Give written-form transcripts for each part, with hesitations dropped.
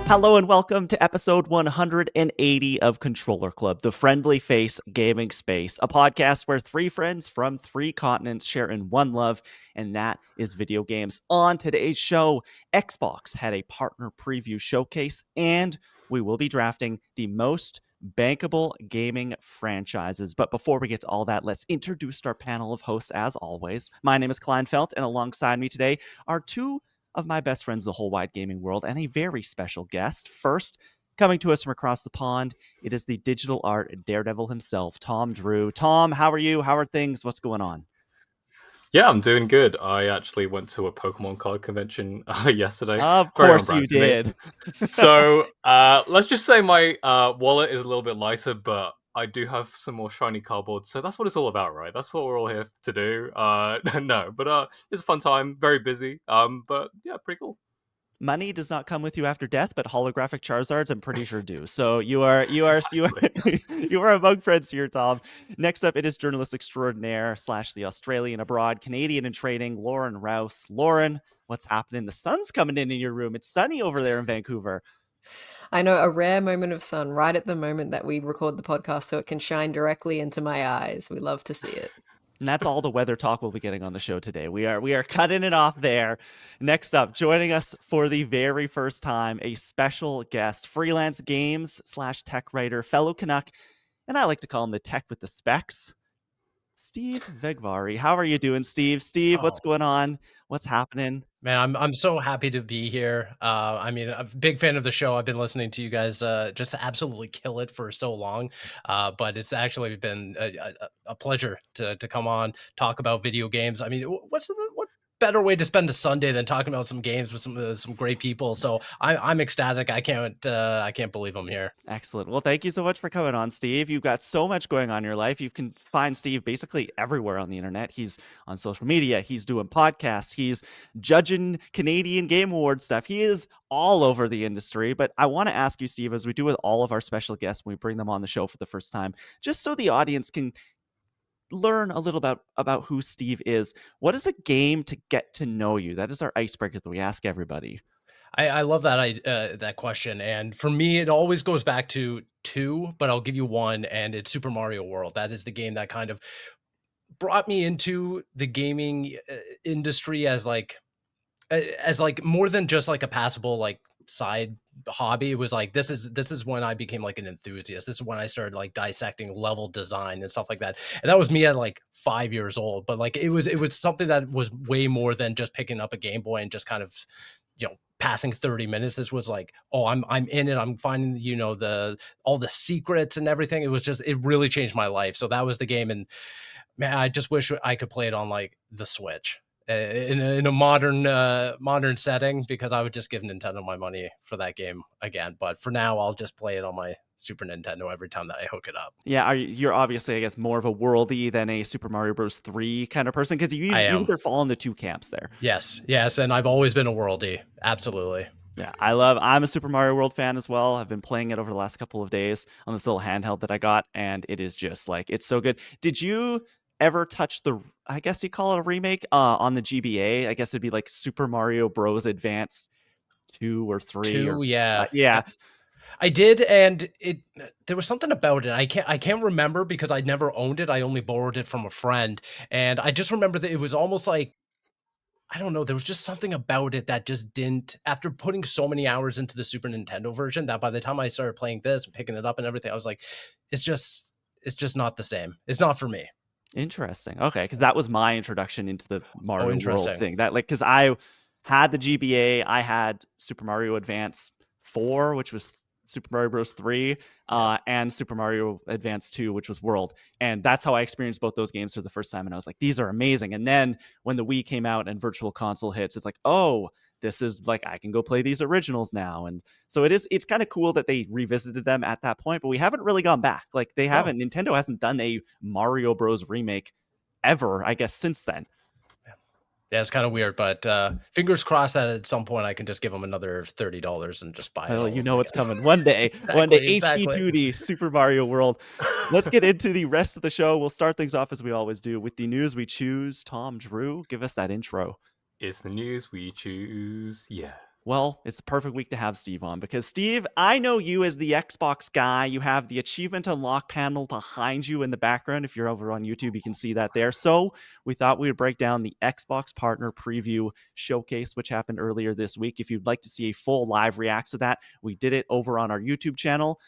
Hello and welcome to episode 180 of Controller Club, the friendly face gaming space, a podcast where three friends from three continents share in one love, and that is video games. On today's show, Xbox had a partner preview showcase, and we will be drafting the most bankable gaming franchises. But before we get to all that, let's introduce our panel of hosts as always. My name is Kleinfeld, and alongside me today are two of my best friends in the whole wide gaming world, and a very special guest. First, coming to us from across the pond, it is the digital art daredevil himself, Tom Drew. Tom, how are you? How are things? What's going on? Yeah, I'm doing good. I actually went to a Pokemon card convention yesterday. Of Very on course brand you for me. did. So let's just say my wallet is a little bit lighter, but I do have some more shiny cardboard. So that's what it's all about, right? That's what we're all here to do. No, but it's a fun time. Very busy. But yeah, pretty cool. Money does not come with you after death, but holographic Charizards, I'm pretty sure do. So you are Exactly. you are among friends here, Tom. Next up, it is journalist extraordinaire / the Australian abroad, Canadian in training, Lauren Rouse. Lauren, what's happening? The sun's coming in your room. It's sunny over there in Vancouver. I know, a rare moment of sun right at the moment that we record the podcast so it can shine directly into my eyes. We love to see it. And that's all the weather talk we'll be getting on the show today. We are cutting it off there. Next up, joining us for the very first time, a special guest, freelance games / tech writer, fellow Canuck, and I like to call him the tech with the specs, Steve Vegvari. How are you doing, Steve? Steve, what's going on? What's happening? Man, I'm so happy to be here. I mean, I'm a big fan of the show. I've been listening to you guys just absolutely kill it for so long. But it's actually been a pleasure to come on, talk about video games. I mean, what better way to spend a Sunday than talking about some games with some great people? So I'm ecstatic. I can't believe I'm here. Excellent. Well, thank you so much for coming on, Steve. You've got so much going on in your life. You can find Steve basically everywhere on the internet. He's on social media. He's doing podcasts. He's judging Canadian Game Award stuff. He is all over the industry. But I want to ask you, Steve, as we do with all of our special guests when we bring them on the show for the first time, just so the audience can learn a little about who Steve is. What is a game to get to know you? That is our icebreaker that we ask everybody. I love that question, and for me, it always goes back to two, but I'll give you one, and it's Super Mario World. That is the game that kind of brought me into the gaming industry as like more than just like a passable like side hobby. It was like this is when I became like an enthusiast. This is when I started like dissecting level design and stuff like that. And that was me at like 5 years old. But like it was something that was way more than just picking up a Game Boy and just kind of, passing 30 minutes. This was like, oh, I'm in it. I'm finding, all the secrets and everything. It really changed my life. So that was the game. And man, I just wish I could play it on like the Switch in a modern setting, because I would just give Nintendo my money for that game again. But for now, I'll just play it on my Super Nintendo every time that I hook it up. Yeah, you're obviously, I guess, more of a worldy than a Super Mario Bros. 3 kind of person, because you I am. either fall into two camps there. Yes, and I've always been a worldie. Absolutely. Yeah, I'm a Super Mario World fan as well. I've been playing it over the last couple of days on this little handheld that I got, and it is just like, it's so good. Did you ever touch I guess you call it a remake on the GBA? I guess it'd be like Super Mario Bros. Advance 2 or 3. 2, yeah. Yeah. I did, and there was something about it. I can't remember because I never owned it. I only borrowed it from a friend, and I just remember that it was almost like, I don't know, there was just something about it that just didn't, after putting so many hours into the Super Nintendo version, that by the time I started playing this and picking it up and everything, I was like, it's just not the same. It's not for me. Interesting. Okay, because that was my introduction into the Mario World thing. That because I had the GBA, I had Super Mario Advance 4, which was Super Mario Bros. 3, and Super Mario Advance 2, which was World. And that's how I experienced both those games for the first time. And I was like, these are amazing. And then when the Wii came out and Virtual Console hits, it's like, oh, this is like, I can go play these originals now. And so it's kind of cool that they revisited them at that point, but we haven't really gone back. Like Nintendo hasn't done a Mario Bros. Remake ever, I guess, since then. Yeah, it's kind of weird, but fingers crossed that at some point I can just give them another $30 and just buy it. Well, you know what's coming one day. Exactly, one day, exactly. HD2D, Super Mario World. Let's get into the rest of the show. We'll start things off as we always do with the news we choose. Tom Drew, give us that intro. It's the news we choose. Yeah. Well, it's the perfect week to have Steve on because, Steve, I know you as the Xbox guy. You have the achievement unlock panel behind you in the background. If you're over on YouTube, you can see that there. So we thought we would break down the Xbox Partner Preview Showcase, which happened earlier this week. If you'd like to see a full live react to that, we did it over on our YouTube channel.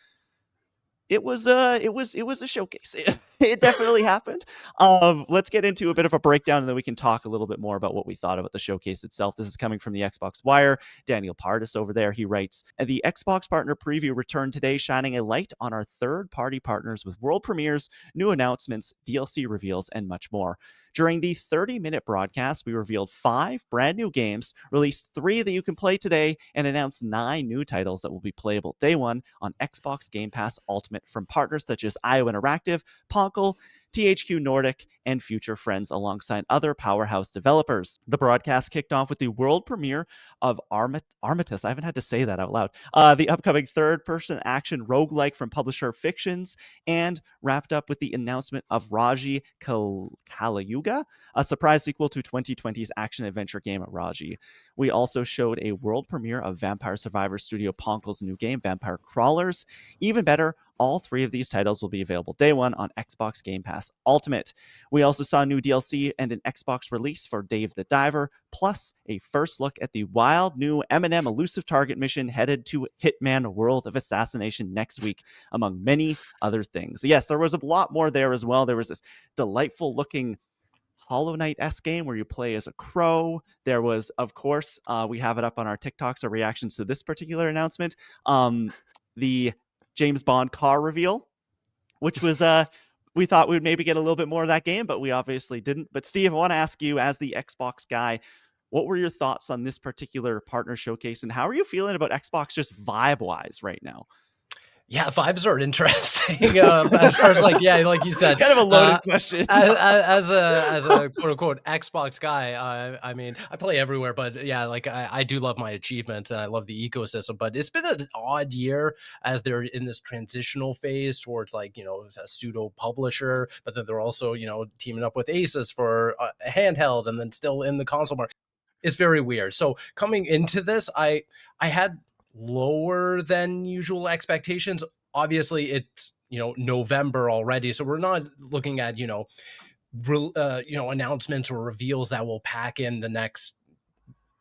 It was a showcase. It definitely happened. Let's get into a bit of a breakdown, and then we can talk a little bit more about what we thought about the showcase itself. This is coming from the Xbox Wire. Daniel Pardis over there, he writes, the Xbox Partner Preview returned today, shining a light on our third-party partners with world premieres, new announcements, DLC reveals, and much more. During the 30-minute broadcast, we revealed 5 brand new games, released 3 that you can play today, and announced 9 new titles that will be playable day one on Xbox Game Pass Ultimate from partners such as IO Interactive, Bankable, THQ Nordic, and Future Friends, alongside other powerhouse developers. The broadcast kicked off with the world premiere of Armistice. I haven't had to say that out loud. The upcoming third-person action roguelike from publisher Fictions, and wrapped up with the announcement of Raji Kalayuga, a surprise sequel to 2020's action-adventure game Raji. We also showed a world premiere of Vampire Survivors Studio Ponkle's new game, Vampire Crawlers. Even better, all 3 of these titles will be available day one on Xbox Game Pass Ultimate. We also saw new DLC and an Xbox release for Dave the Diver, plus a first look at the wild new M&M elusive target mission headed to Hitman World of Assassination next week, among many other things. Yes, there was a lot more there as well. There was this delightful looking Hollow Knight-esque game where you play as a crow. There was, of course, we have it up on our TikToks, our reactions to this particular announcement, the James Bond car reveal, which was we thought we would maybe get a little bit more of that game, but we obviously didn't. But Steve, I want to ask you, as the Xbox guy, what were your thoughts on this particular partner showcase, and how are you feeling about Xbox just vibe-wise right now? Yeah, vibes are interesting. As far as like you said, kind of a loaded question. as a quote unquote Xbox guy, I mean, I play everywhere, but yeah, like I do love my achievements and I love the ecosystem. But it's been an odd year as they're in this transitional phase towards like a pseudo publisher, but then they're also teaming up with Asus for a handheld, and then still in the console market. It's very weird. So coming into this, I had lower than usual expectations. Obviously, it's November already, so we're not looking at announcements or reveals that will pack in the next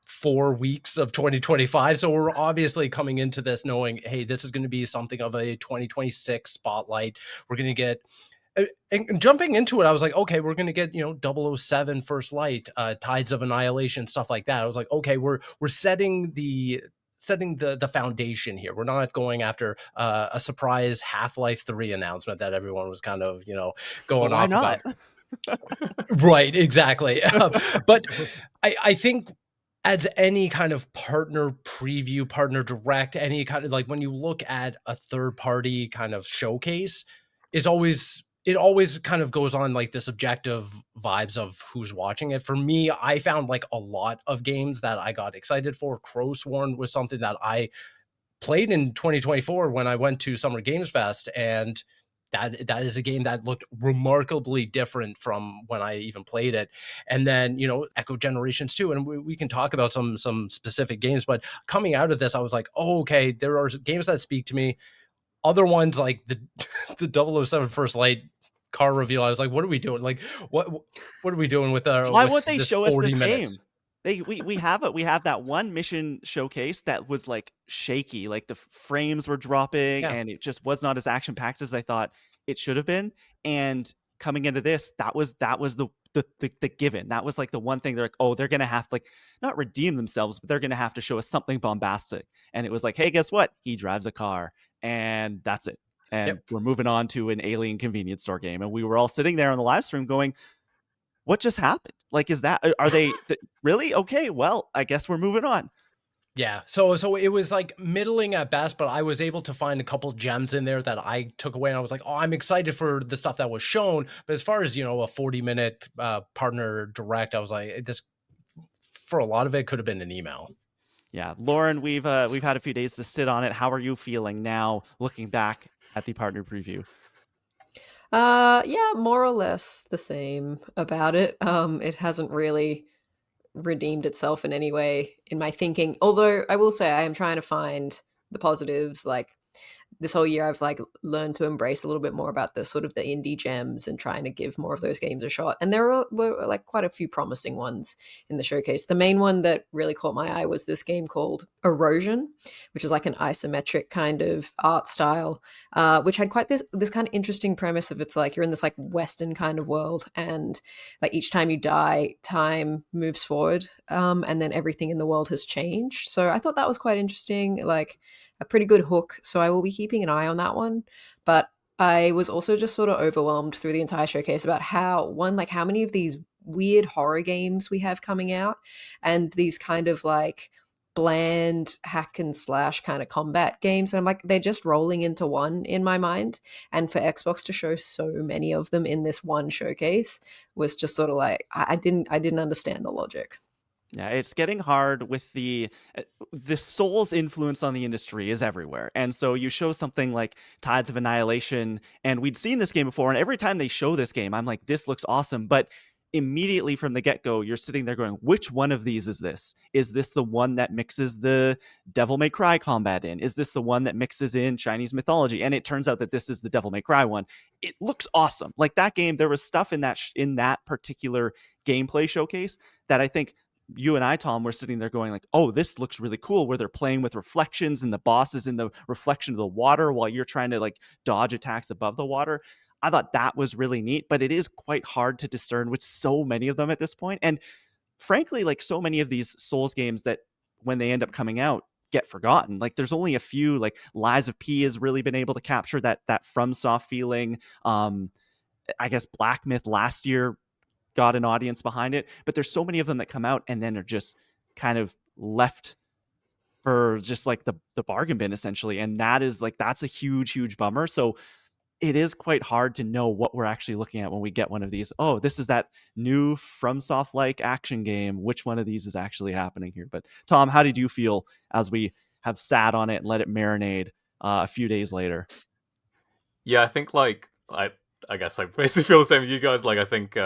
4 weeks of 2025. So we're obviously coming into this knowing, hey, this is going to be something of a 2026 spotlight. We're going to get. And jumping into it, I was like, okay, we're going to get 007 First Light, Tides of Annihilation, stuff like that. I was like, okay, we're setting the foundation here. We're not going after a surprise Half-Life 3 announcement that everyone was kind of going off about. Right, exactly. But I think as any kind of partner preview, partner direct, any kind of like when you look at a third party kind of showcase, it always kind of goes on like this objective vibes of who's watching it. For me, I found like a lot of games that I got excited for. Crowsworn was something that I played in 2024 when I went to Summer Games Fest, and that is a game that looked remarkably different from when I even played it. And then Echo Generations 2, and we can talk about some specific games, but coming out of this, I was like, oh, okay, there are games that speak to me. Other ones like the 007 First Light car reveal, I was like, what are we doing? Like, what are we doing with our? Why won't they show us this minutes? game? We have that one mission showcase that was like shaky, like the frames were dropping, and it just was not as action packed as I thought it should have been. And coming into this, that was the given. That was like the one thing they're like, oh, they're gonna have to like not redeem themselves, but they're gonna have to show us something bombastic. And it was like, hey, guess what? He drives a car, and that's it. And we're moving on to an alien convenience store game. And we were all sitting there on the live stream going, what just happened? Like, are they really? Okay, well, I guess we're moving on. Yeah. So it was like middling at best, but I was able to find a couple gems in there that I took away. And I was like, oh, I'm excited for the stuff that was shown. But as far as, a 40-minute partner direct, I was like, this, for a lot of it, could have been an email. Yeah. Lauren, we've had a few days to sit on it. How are you feeling now, looking back at the partner preview? Yeah, more or less the same about it. It hasn't really redeemed itself in any way in my thinking. Although I will say I am trying to find the positives. Like this whole year I've like learned to embrace a little bit more about the sort of the indie gems and trying to give more of those games a shot. And were like quite a few promising ones in the showcase. The main one that really caught my eye was this game called Erosion, which is like an isometric kind of art style, which had quite this kind of interesting premise of it's like you're in this like Western kind of world, and like each time you die, time moves forward, and then everything in the world has changed. So I thought that was quite interesting. Like a pretty good hook, so I will be keeping an eye on that one. But I was also just sort of overwhelmed through the entire showcase about how many of these weird horror games we have coming out, and these kind of like bland hack and slash kind of combat games. And I'm like, they're just rolling into one in my mind. And for Xbox to show so many of them in this one showcase was just sort of like I didn't understand the logic. Yeah, it's getting hard with the Souls influence on the industry is everywhere. And so you show something like Tides of Annihilation, and we'd seen this game before, and every time they show this game, I'm like, this looks awesome. But immediately from the get-go, you're sitting there going, which one of these is this? Is this the one that mixes the Devil May Cry combat in? Is this the one that mixes in Chinese mythology? And it turns out that this is the Devil May Cry one. It looks awesome. Like that game, there was stuff in that particular gameplay showcase that I think you and I, Tom, were sitting there going like, oh, this looks really cool, where they're playing with reflections and the boss is in the reflection of the water while you're trying to like dodge attacks above the water. I thought that was really neat, but it is quite hard to discern with so many of them at this point. And frankly, like so many of these Souls games that when they end up coming out get forgotten. Like there's only a few, like Lies of P has really been able to capture that FromSoft feeling. I guess Black Myth last year got an audience behind it, but there's so many of them that come out and then are just kind of left for just like the bargain bin essentially. And that's a huge bummer. So it is quite hard to know what we're actually looking at when we get one of these. Oh, this is that new FromSoft like action game. Which one of these is actually happening here? But Tom, how did you feel as we have sat on it and let it marinate a few days later? Yeah, I think like I guess I basically feel the same with you guys. Like I think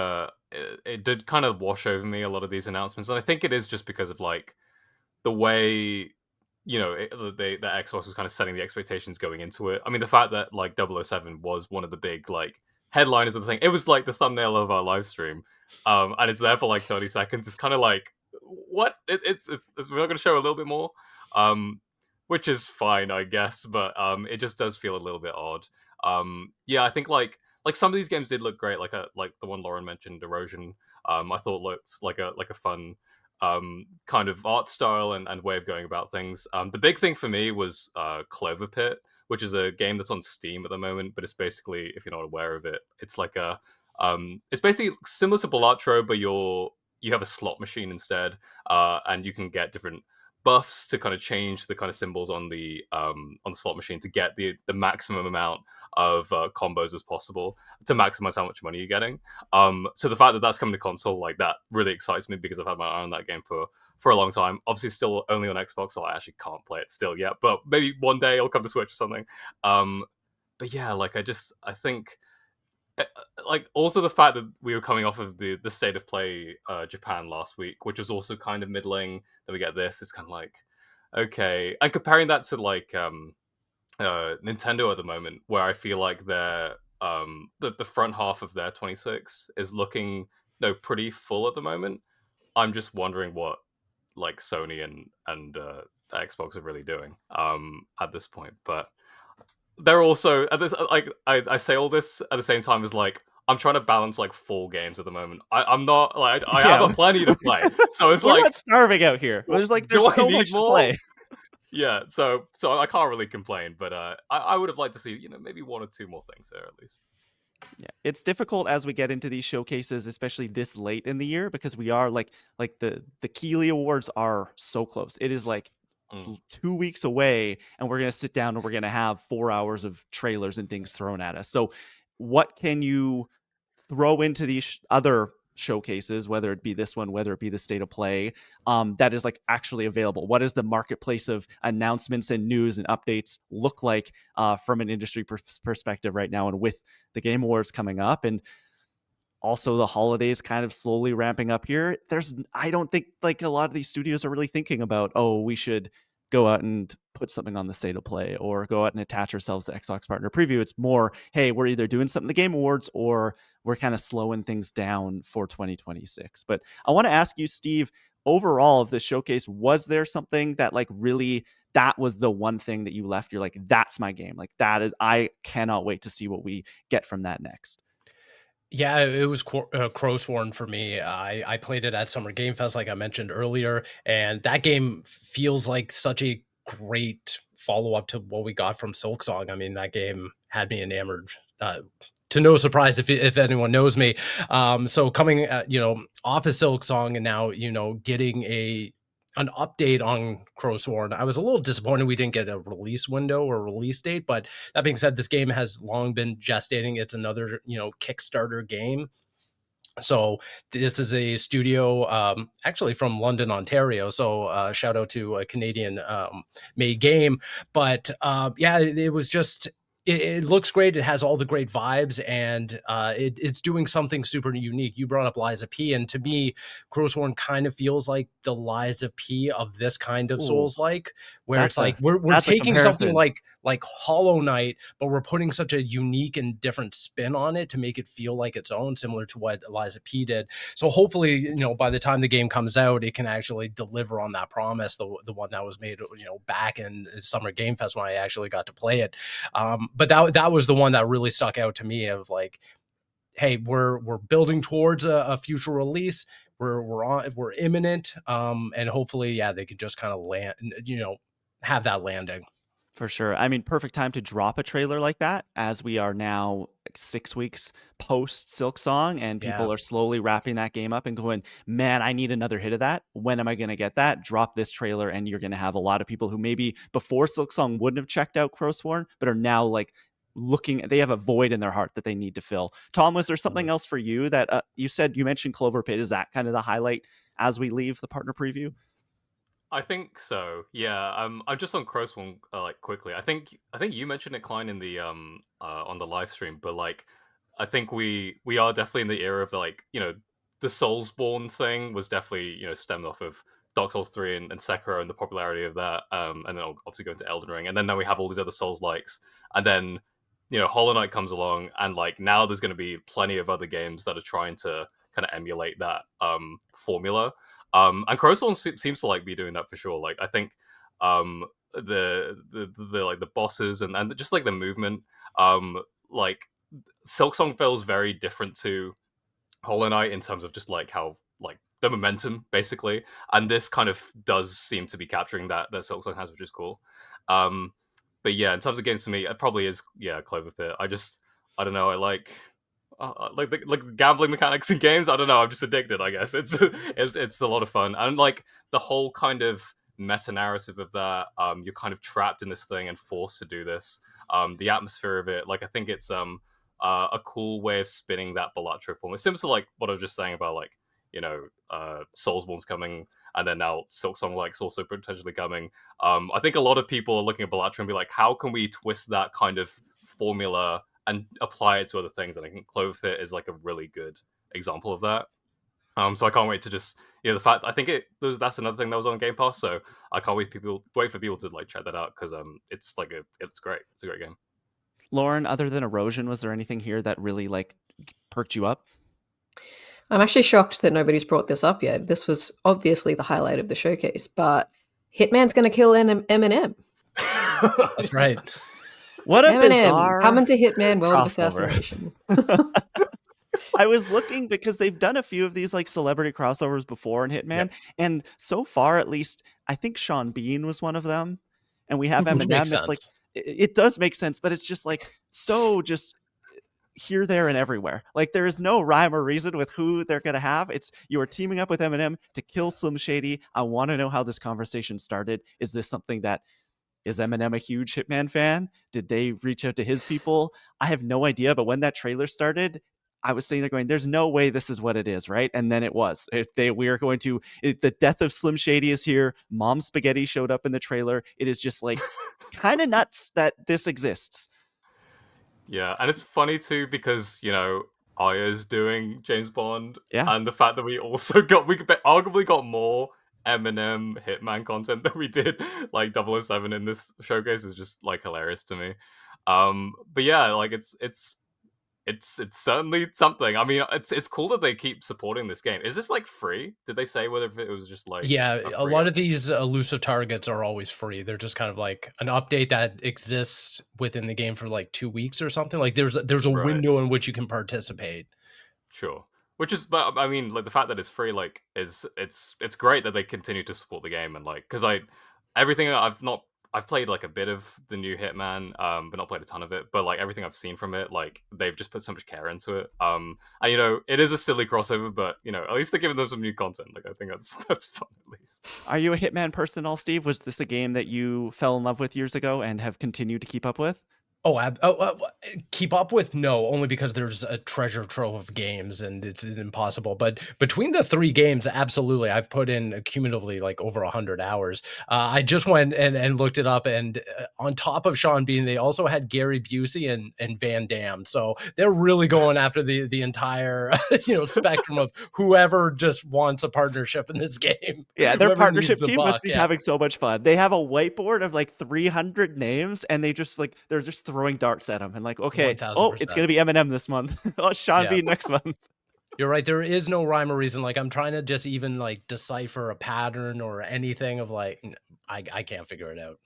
it did kind of wash over me, a lot of these announcements, and I think it is just because of like the way the Xbox was kind of setting the expectations going into it. I mean, the fact that like 007 was one of the big like headliners of the thing. It was like the thumbnail of our live stream, and it's there for like 30 seconds. It's kind of like what it's we're not going to show a little bit more, which is fine, I guess, but it just does feel a little bit odd. Yeah, I think like some of these games did look great, like the one Lauren mentioned, Erosion. I thought looked like a fun kind of art style and way of going about things. The big thing for me was Clover Pit, which is a game that's on Steam at the moment, but it's basically, if you're not aware of it, it's like it's basically similar to Balatro, but you have a slot machine instead, and you can get different buffs to kind of change the kind of symbols on the slot machine to get the maximum amount of combos as possible to maximize how much money you're getting. So the fact that that's coming to console, like that really excites me because I've had my eye on that game for a long time. Obviously still only on Xbox, so I actually can't play it still yet, but maybe one day it'll come to Switch or something. But yeah, like I think like also the fact that we were coming off of the State of Play Japan last week, which was also kind of middling, then we get this, it's kind of like okay. And comparing that to like Nintendo at the moment, where I feel like they're the front half of their 26 is looking pretty full at the moment. I'm just wondering what like Sony and Xbox are really doing at this point. But they're also at this like I say all this at the same time as like I'm trying to balance like 4 games at the moment. I'm not like I have a plenty to play, so it's we're like not starving out here. There's so much to play. Yeah, so I can't really complain, but I would have liked to see maybe 1 or 2 more things there at least. Yeah, it's difficult as we get into these showcases, especially this late in the year, because we are like the Keighley Awards are so close. It is like 2 weeks away, and we're gonna sit down and we're gonna have 4 hours of trailers and things thrown at us. So, what can you throw into these other showcases, whether it be this one, whether it be the State of Play, that is like actually available? What does the marketplace of announcements and news and updates look like from an industry perspective right now, and with the Game Awards coming up? And also the holidays kind of slowly ramping up here. I don't think like a lot of these studios are really thinking about, oh, we should go out and put something on the state of play or go out and attach ourselves to Xbox Partner Preview. It's more, hey, we're either doing something the Game Awards or we're kind of slowing things down for 2026. But I want to ask you, Steve, overall of the showcase, was there something that like really, that was the one thing that you left, you're like, that's my game, like that is, I cannot wait to see what we get from that next? Yeah, it was Crowsworn for me. I played it at Summer Game Fest, like I mentioned earlier, and that game feels like such a great follow up to what we got from Silksong. I mean, that game had me enamored. To no surprise, if anyone knows me. So coming, off of Silksong and now getting an update on Crowsworn, I was a little disappointed we didn't get a release window or release date, but that being said, this game has long been gestating. It's another, Kickstarter game. So this is a studio actually from London, Ontario. So shout out to a Canadian made game. But yeah, it was just it looks great. It has all the great vibes, and it's doing something super unique. You brought up Lies of P, and to me, Crowsworn kind of feels like the Lies of P of this kind of Ooh, Souls like, where it's like we're that's a taking something comparison. like Hollow Knight, but we're putting such a unique and different spin on it to make it feel like its own, similar to what Lies of P did. So hopefully, by the time the game comes out, it can actually deliver on that promise, the one that was made, back in Summer Game Fest when I actually got to play it. But that was the one that really stuck out to me of like, hey, we're building towards a future release. We're imminent. And hopefully, yeah, they could just kind of land, have that landing. For sure. I mean, perfect time to drop a trailer like that, as we are now 6 weeks post Silksong, and Yeah. people are slowly wrapping that game up and going, man, I need another hit of that. When am I going to get that? Drop this trailer, and you're going to have a lot of people who maybe before Silksong wouldn't have checked out Crowsworn, but are now like looking, they have a void in their heart that they need to fill. Tom, was there something else for you that you mentioned Clover Pit? Is that kind of the highlight as we leave the partner preview? I think so. Yeah. I'm just on Cross one like quickly. I think you mentioned it, Klein, in the on the live stream, but like I think we are definitely in the era of the like the Soulsborne thing was definitely stemmed off of Dark Souls 3 and Sekiro and the popularity of that. And then obviously going to Elden Ring, and then now we have all these other Souls likes, and then Hollow Knight comes along, and like now there's going to be plenty of other games that are trying to kind of emulate that formula. And Crowstorm seems to like be doing that for sure. Like I think the like the bosses and just like the movement, like Silksong feels very different to Hollow Knight in terms of just like how like the momentum basically, and this kind of does seem to be capturing that Silksong has, which is cool. Um, but yeah, in terms of games for me, it probably is Clover Pit. I don't know. I like the gambling mechanics in games. I don't know. I'm just addicted. I guess it's a lot of fun, and like the whole kind of meta narrative of that. You're kind of trapped in this thing and forced to do this. The atmosphere of it, like I think it's a cool way of spinning that Balatro form. It's similar to like what I was just saying about like Soulsborne's coming, and then now Silksong Like's also potentially coming. I think a lot of people are looking at Balatro and be like, how can we twist that kind of formula and apply it to other things? And I think Clover Pit is like a really good example of that. So I can't wait to just the fact I think that's another thing that was on Game Pass. So I can't wait for people to like check that out because it's great. It's a great game. Lauren, other than Erosion, was there anything here that really like perked you up? I'm actually shocked that nobody's brought this up yet. This was obviously the highlight of the showcase, but Hitman's going to kill Eminem. That's right. What a Eminem bizarre coming to Hitman World of crossover. Assassination. I was looking because they've done a few of these like celebrity crossovers before in Hitman, Yep. and so far, at least, I think Sean Bean was one of them, and we have Which makes Eminem. It's like sense. it does make sense, but it's just like so just here, there, and everywhere. Like there is no rhyme or reason with who they're gonna have. It's you are teaming up with Eminem to kill Slim Shady. I want to know how this conversation started. Is this something that is Eminem a huge Hitman fan? Did they reach out to his people? I have no idea. But when that trailer started, I was sitting there going, "There's no way this is what it is, right?" And then it was. We are going to. The death of Slim Shady is here. Mom Spaghetti showed up in the trailer. It is just like kind of nuts that this exists. Yeah, and it's funny too because Aya's doing James Bond, Yeah. and the fact that we arguably got more Eminem Hitman content than we did like 007 in this showcase is just like hilarious to me. But yeah, like it's certainly something. I mean, it's cool that they keep supporting this game. Is this like free? Did they say whether it was just like Yeah, a a free lot of these elusive targets are always free. They're just kind of like an update that exists within the game for like 2 weeks or something. Like there's a Right. window in which you can participate. Sure. Which is, but I mean, like the fact that it's free, like, is it's great that they continue to support the game and like, because everything I've played like a bit of the new Hitman, but not played a ton of it. But like everything I've seen from it, like they've just put so much care into it. And you know, it is a silly crossover, but you know, at least they're giving them some new content. Like I think that's fun at least. Are you a Hitman person at all, Steve? Was this a game that you fell in love with years ago and have continued to keep up with? Keep up with? No, only because there's a treasure trove of games and it's impossible. But between the 3 games, absolutely, I've put in cumulatively like over 100 hours. I just went and looked it up, and on top of Sean Bean, they also had Gary Busey and Van Damme. So they're really going after the entire spectrum of whoever just wants a partnership in this game. Yeah, their Whoever partnership needs the team must buck, be yeah. having so much fun. They have a whiteboard of like 300 names, and they're just throwing darts at them. And like, okay, oh, it's 1000%. gonna be Eminem this month. Oh, Sean Yeah. Bean next month. You're right. There is no rhyme or reason. Like I'm trying to just even like decipher a pattern or anything of like, I can't figure it out.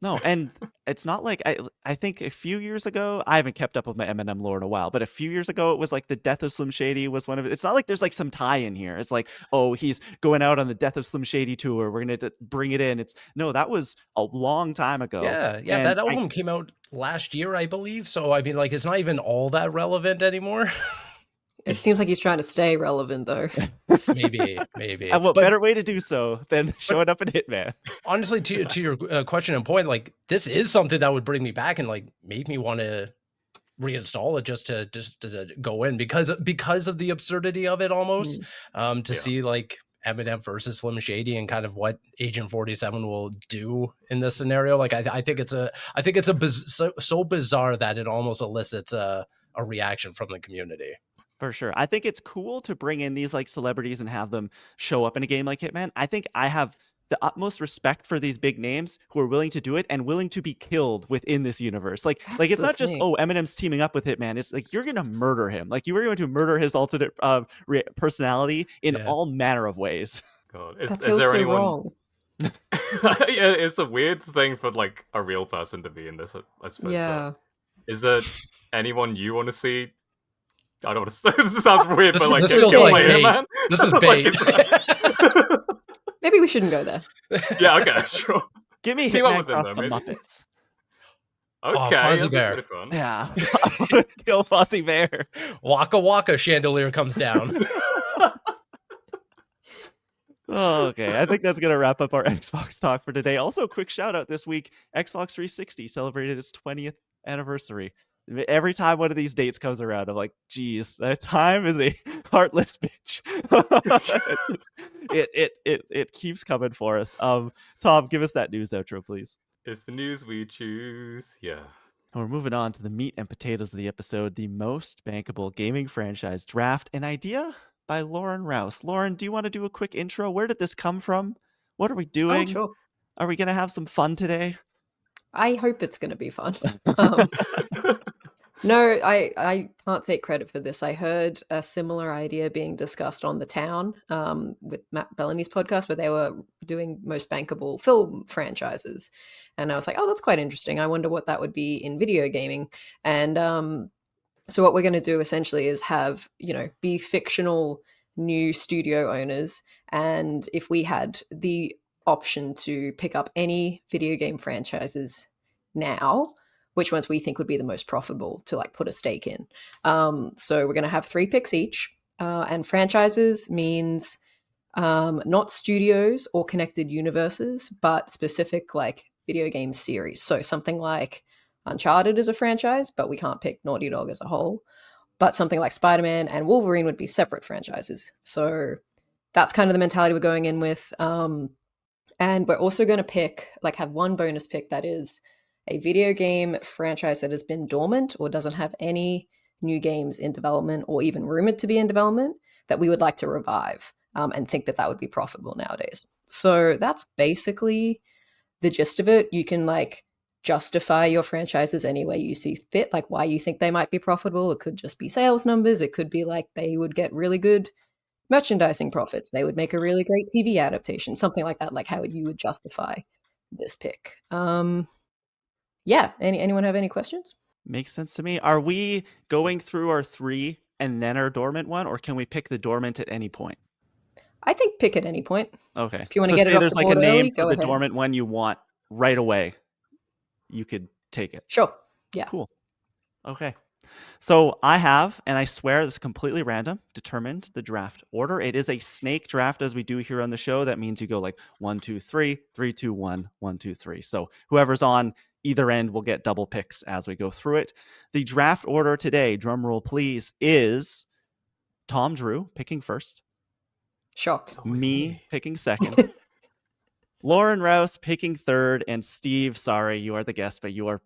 No, and it's not like I think a few years ago, I haven't kept up with my Eminem lore in a while, but a few years ago it was like the Death of Slim Shady was one of it. It's not like there's like some tie in here. It's like, oh, he's going out on the Death of Slim Shady tour. We're gonna bring it in. That was a long time ago. Yeah, And that album came out last year, I believe. So I mean, like, it's not even all that relevant anymore. It seems like he's trying to stay relevant, though. maybe. And what better way to do so than showing up in Hitman? Honestly, to your question and point, like this is something that would bring me back and like make me want to reinstall it just to go in because of the absurdity of it almost. See like Eminem versus Slim Shady and kind of what Agent 47 will do in this scenario. Like I think it's so bizarre that it almost elicits a reaction from the community. For sure. I think it's cool to bring in these like celebrities and have them show up in a game like Hitman. I think I have the utmost respect for these big names who are willing to do it and willing to be killed within this universe. Like it's not just, oh, Eminem's teaming up with Hitman. It's like you're going to murder him. Like you are going to murder his alternate personality in all manner of ways. God, That is feels there so anyone? wrong. Yeah, it's a weird thing for like a real person to be in this, I suppose. Yeah. But is there anyone you want to see? I don't want to. This sounds weird, but like this feels like bait. Man. This is bait. Maybe we shouldn't go there. Yeah, okay, sure. Give me Team up Hitman with them, across though, the maybe. Muppets. Okay, Fozzie that'd be Bear. pretty fun. Yeah. I want to kill Fozzie Bear. Waka Waka chandelier comes down. Oh, okay. I think that's going to wrap up our Xbox talk for today. Also, a quick shout out this week Xbox 360 celebrated its 20th anniversary. Every time one of these dates comes around, I'm like, geez, that time is a heartless bitch. it keeps coming for us. Tom, give us that news outro, please. It's the news we choose. Yeah. And we're moving on to the meat and potatoes of the episode, the most bankable gaming franchise draft, an idea by Lauren Rouse. Lauren, do you want to do a quick intro? Where did this come from? What are we doing? Oh, sure. Are we going to have some fun today? I hope it's going to be fun. No, I can't take credit for this. I heard a similar idea being discussed on The Town with Matt Bellamy's podcast where they were doing most bankable film franchises. And I was like, oh, that's quite interesting. I wonder what that would be in video gaming. And so what we're going to do essentially is have, be fictional new studio owners. And if we had the option to pick up any video game franchises now, which ones we think would be the most profitable to like put a stake in. So we're going to have 3 picks each. And franchises means not studios or connected universes, but specific like video game series. So something like Uncharted is a franchise, but we can't pick Naughty Dog as a whole. But something like Spider-Man and Wolverine would be separate franchises. So that's kind of the mentality we're going in with. And we're also going to have one bonus pick that is a video game franchise that has been dormant or doesn't have any new games in development or even rumored to be in development that we would like to revive and think that would be profitable nowadays. So that's basically the gist of it. You can like justify your franchises any way you see fit, like why you think they might be profitable. It could just be sales numbers. It could be like they would get really good merchandising profits. They would make a really great TV adaptation, something like that, like how you would justify this pick. Yeah. Anyone have any questions? Makes sense to me. Are we going through our 3 and then our dormant one, or can we pick the dormant at any point? I think pick at any point. Okay. If you want to get it off there's the like a board name early, for go the ahead. dormant one you want right away. You could take it. Sure. Yeah. Cool. Okay. So I have, and I swear this is completely random, determined the draft order. It is a snake draft as we do here on the show. That means you go like 1, 2, 3, 3, 2, 1, 1, 2, 3. So whoever's on either end will get double picks as we go through it. The draft order today, drum roll please, is Tom Drew picking first. Shocked. Me picking second. Lauren Rouse picking third, and Steve, sorry, you are the guest, but you got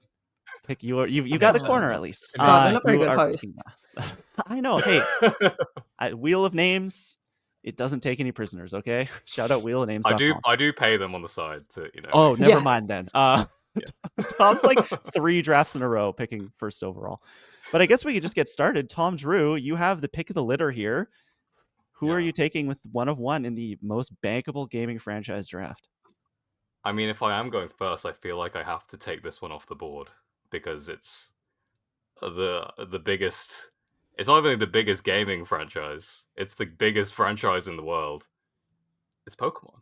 the corner at least. God, I'm not very you good are host. picking last. I know. Hey, Wheel of Names, it doesn't take any prisoners. Okay, shout out Wheel of Names. I do pay them on the side to Oh, never Yeah. mind then. Tom's like 3 drafts in a row picking first overall. But I guess we could just get started. Tom Drew, you have the pick of the litter here. Who are you taking with 1 of 1 in the most bankable gaming franchise draft? I mean, if I am going first, I feel like I have to take this one off the board because it's the biggest. It's not even the biggest gaming franchise. It's the biggest franchise in the world. It's Pokemon.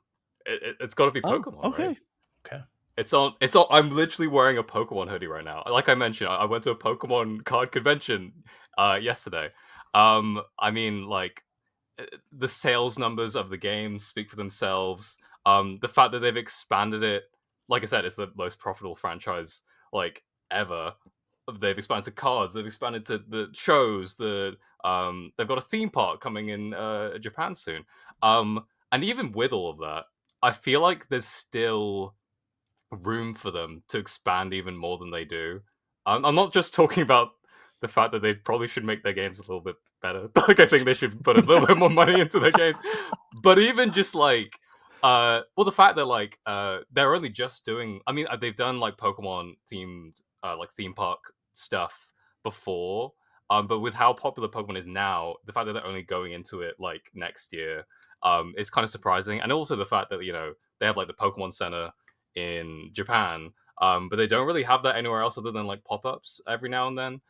It's got to be Pokemon, okay. right? Okay. It's on. I'm literally wearing a Pokemon hoodie right now. Like I mentioned, I went to a Pokemon card convention yesterday. I mean, like the sales numbers of the game speak for themselves. The fact that they've expanded it, like I said, it's the most profitable franchise like ever. They've expanded to cards. They've expanded to the shows. They've got a theme park coming in Japan soon. And even with all of that, I feel like there's still room for them to expand even more than they do. I'm not just talking about the fact that they probably should make their games a little bit better. Like I think they should put a little bit more money into their games. But even just like, the fact that like they're only just doing. I mean, they've done like Pokemon themed like theme park stuff before. But with how popular Pokemon is now, the fact that they're only going into it like next year is kind of surprising. And also the fact that they have like the Pokemon Center in Japan, but they don't really have that anywhere else other than like pop-ups every now and then.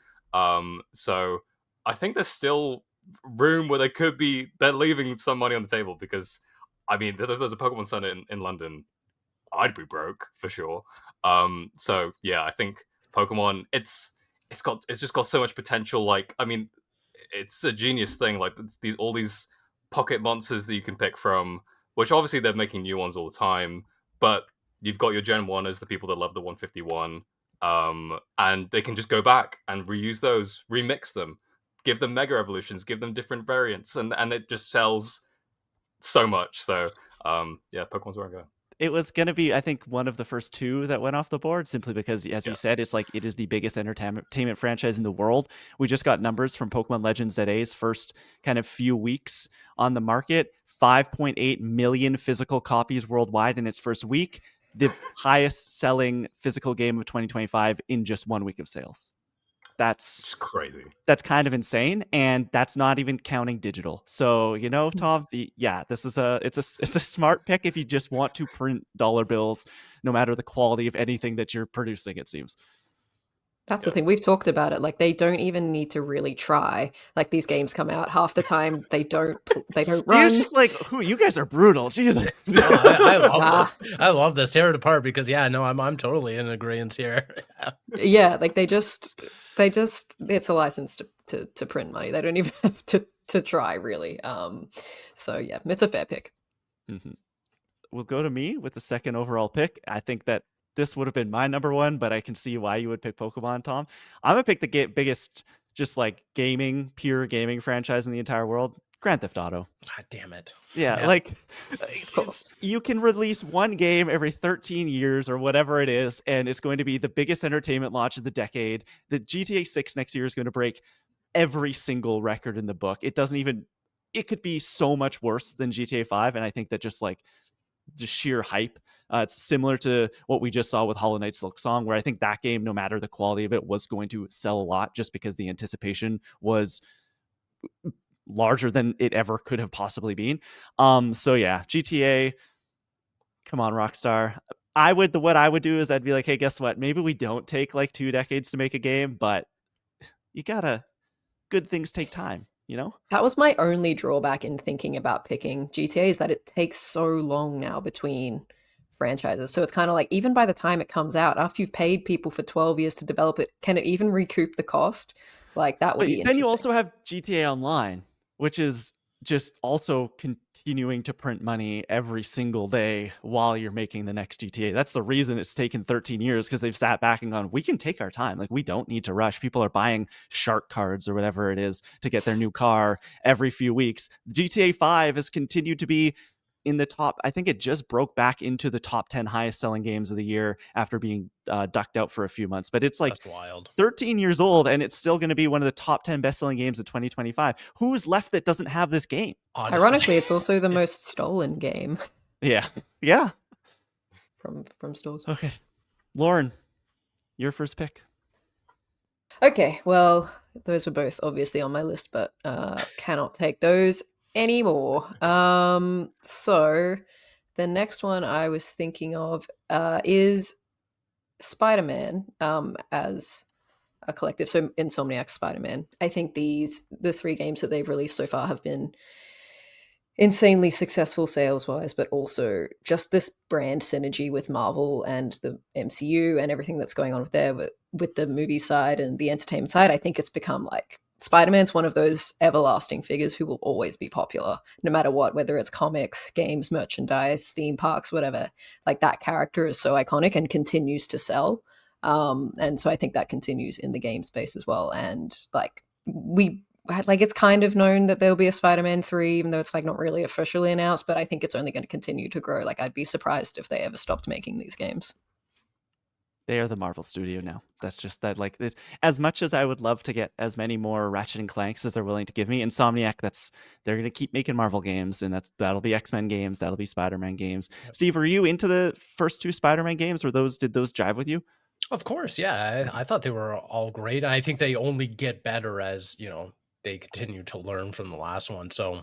So I think there's still room where they're leaving some money on the table because I mean, if there's a Pokemon Center in London, I'd be broke for sure. So yeah, I think Pokemon, it's just got so much potential. Like, I mean, it's a genius thing. Like all these pocket monsters that you can pick from, which obviously they're making new ones all the time, but you've got your Gen 1ers, the people that love the 151, and they can just go back and reuse those, remix them, give them Mega Evolutions, give them different variants, and it just sells so much. So, yeah, Pokemon's where I go. It was going to be, I think, one of the first 2 that went off the board, simply because, as you said, it's like it is the biggest entertainment franchise in the world. We just got numbers from Pokemon Legends ZA's first kind of few weeks on the market. 5.8 million physical copies worldwide in its first week. The highest selling physical game of 2025 in just 1 week of sales. That's crazy. That's kind of insane, and that's not even counting digital. So, Tom, this is it's a smart pick if you just want to print dollar bills, no matter the quality of anything that you're producing, it seems. That's the thing. We've talked about it. Like, they don't even need to really try. Like, these games come out half the time. They don't run. It's just like, you guys are brutal. Jesus. No, I love this. I love this. Tear it apart because, I'm totally in agreement here. Yeah, like they just it's a license to print money. They don't even have to try, really. So yeah, it's a fair pick. Mm-hmm. We'll go to me with the second overall pick. I think that this would have been my number 1, but I can see why you would pick Pokemon, Tom. I'm going to pick the biggest, just like pure gaming franchise in the entire world, Grand Theft Auto. God damn it. Yeah, of course. You can release one game every 13 years or whatever it is, and it's going to be the biggest entertainment launch of the decade. The GTA 6 next year is going to break every single record in the book. It could be so much worse than GTA 5, and I think that just sheer hype. It's similar to what we just saw with Hollow Knight Silk Song, where I think that game, no matter the quality of it, was going to sell a lot just because the anticipation was larger than it ever could have possibly been. So yeah, GTA, come on, Rockstar. What I would do is I'd be like, hey, guess what? Maybe we don't take like 2 decades to make a game, but good things take time, you know? That was my only drawback in thinking about picking GTA, is that it takes so long now between franchises. So it's kind of like, even by the time it comes out, after you've paid people for 12 years to develop it, can it even recoup the cost? Like, that would But be then interesting. you also have GTA Online, which is just also continuing to print money every single day while you're making the next GTA. That's the reason it's taken 13 years, because they've sat back and gone, we can take our time. Like, we don't need to rush. People are buying shark cards or whatever it is to get their new car every few weeks. GTA 5 has continued to be in the top. I think it just broke back into the top 10 highest selling games of the year after being ducked out for a few months. But it's like, That's wild. 13 years old, and it's still going to be one of the top 10 best-selling games of 2025. Who's left that doesn't have this game? Honestly. Ironically, it's also the most stolen game Yeah. from stores. Okay, Lauren, your first pick. Okay, well, those were both obviously on my list, but cannot take those anymore. So the next one I was thinking of is Spider-Man as a collective. So Insomniac's Spider-Man. I think the 3 games that they've released so far have been insanely successful sales-wise, but also just this brand synergy with Marvel and the MCU and everything that's going on with the movie side and the entertainment side. I think it's become like, Spider-Man's one of those everlasting figures who will always be popular, no matter what, whether it's comics, games, merchandise, theme parks, whatever. Like, that character is so iconic and continues to sell. And so I think that continues in the game space as well. And it's kind of known that there'll be a Spider-Man 3, even though it's like not really officially announced, but I think it's only going to continue to grow. Like, I'd be surprised if they ever stopped making these games. They are the Marvel studio now. That's just that, like, as much as I would love to get as many more Ratchet and Clanks as they're willing to give me, Insomniac, they're going to keep making Marvel games, and that'll be X-Men games, that'll be Spider-Man games. Yep. Steve, are you into the first 2 Spider-Man games? Did those jive with you? Of course, yeah. I thought they were all great. I think they only get better as, they continue to learn from the last one. So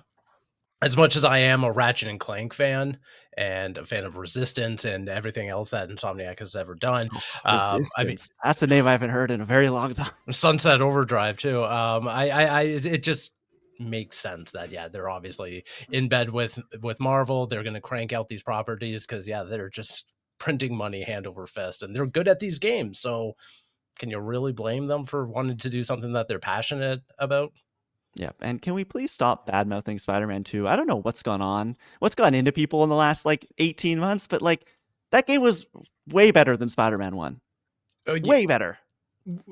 as much as I am a Ratchet and Clank fan and a fan of Resistance and everything else that Insomniac has ever done, Resistance. That's a name I haven't heard in a very long time. Sunset Overdrive too. It just makes sense that they're obviously in bed with Marvel. They're going to crank out these properties because they're just printing money hand over fist, and they're good at these games. So can you really blame them for wanting to do something that they're passionate about? Yeah, and can we please stop bad-mouthing Spider-Man 2? I don't know what's gone into people in the last 18 months, but that game was way better than Spider-Man 1. Way better.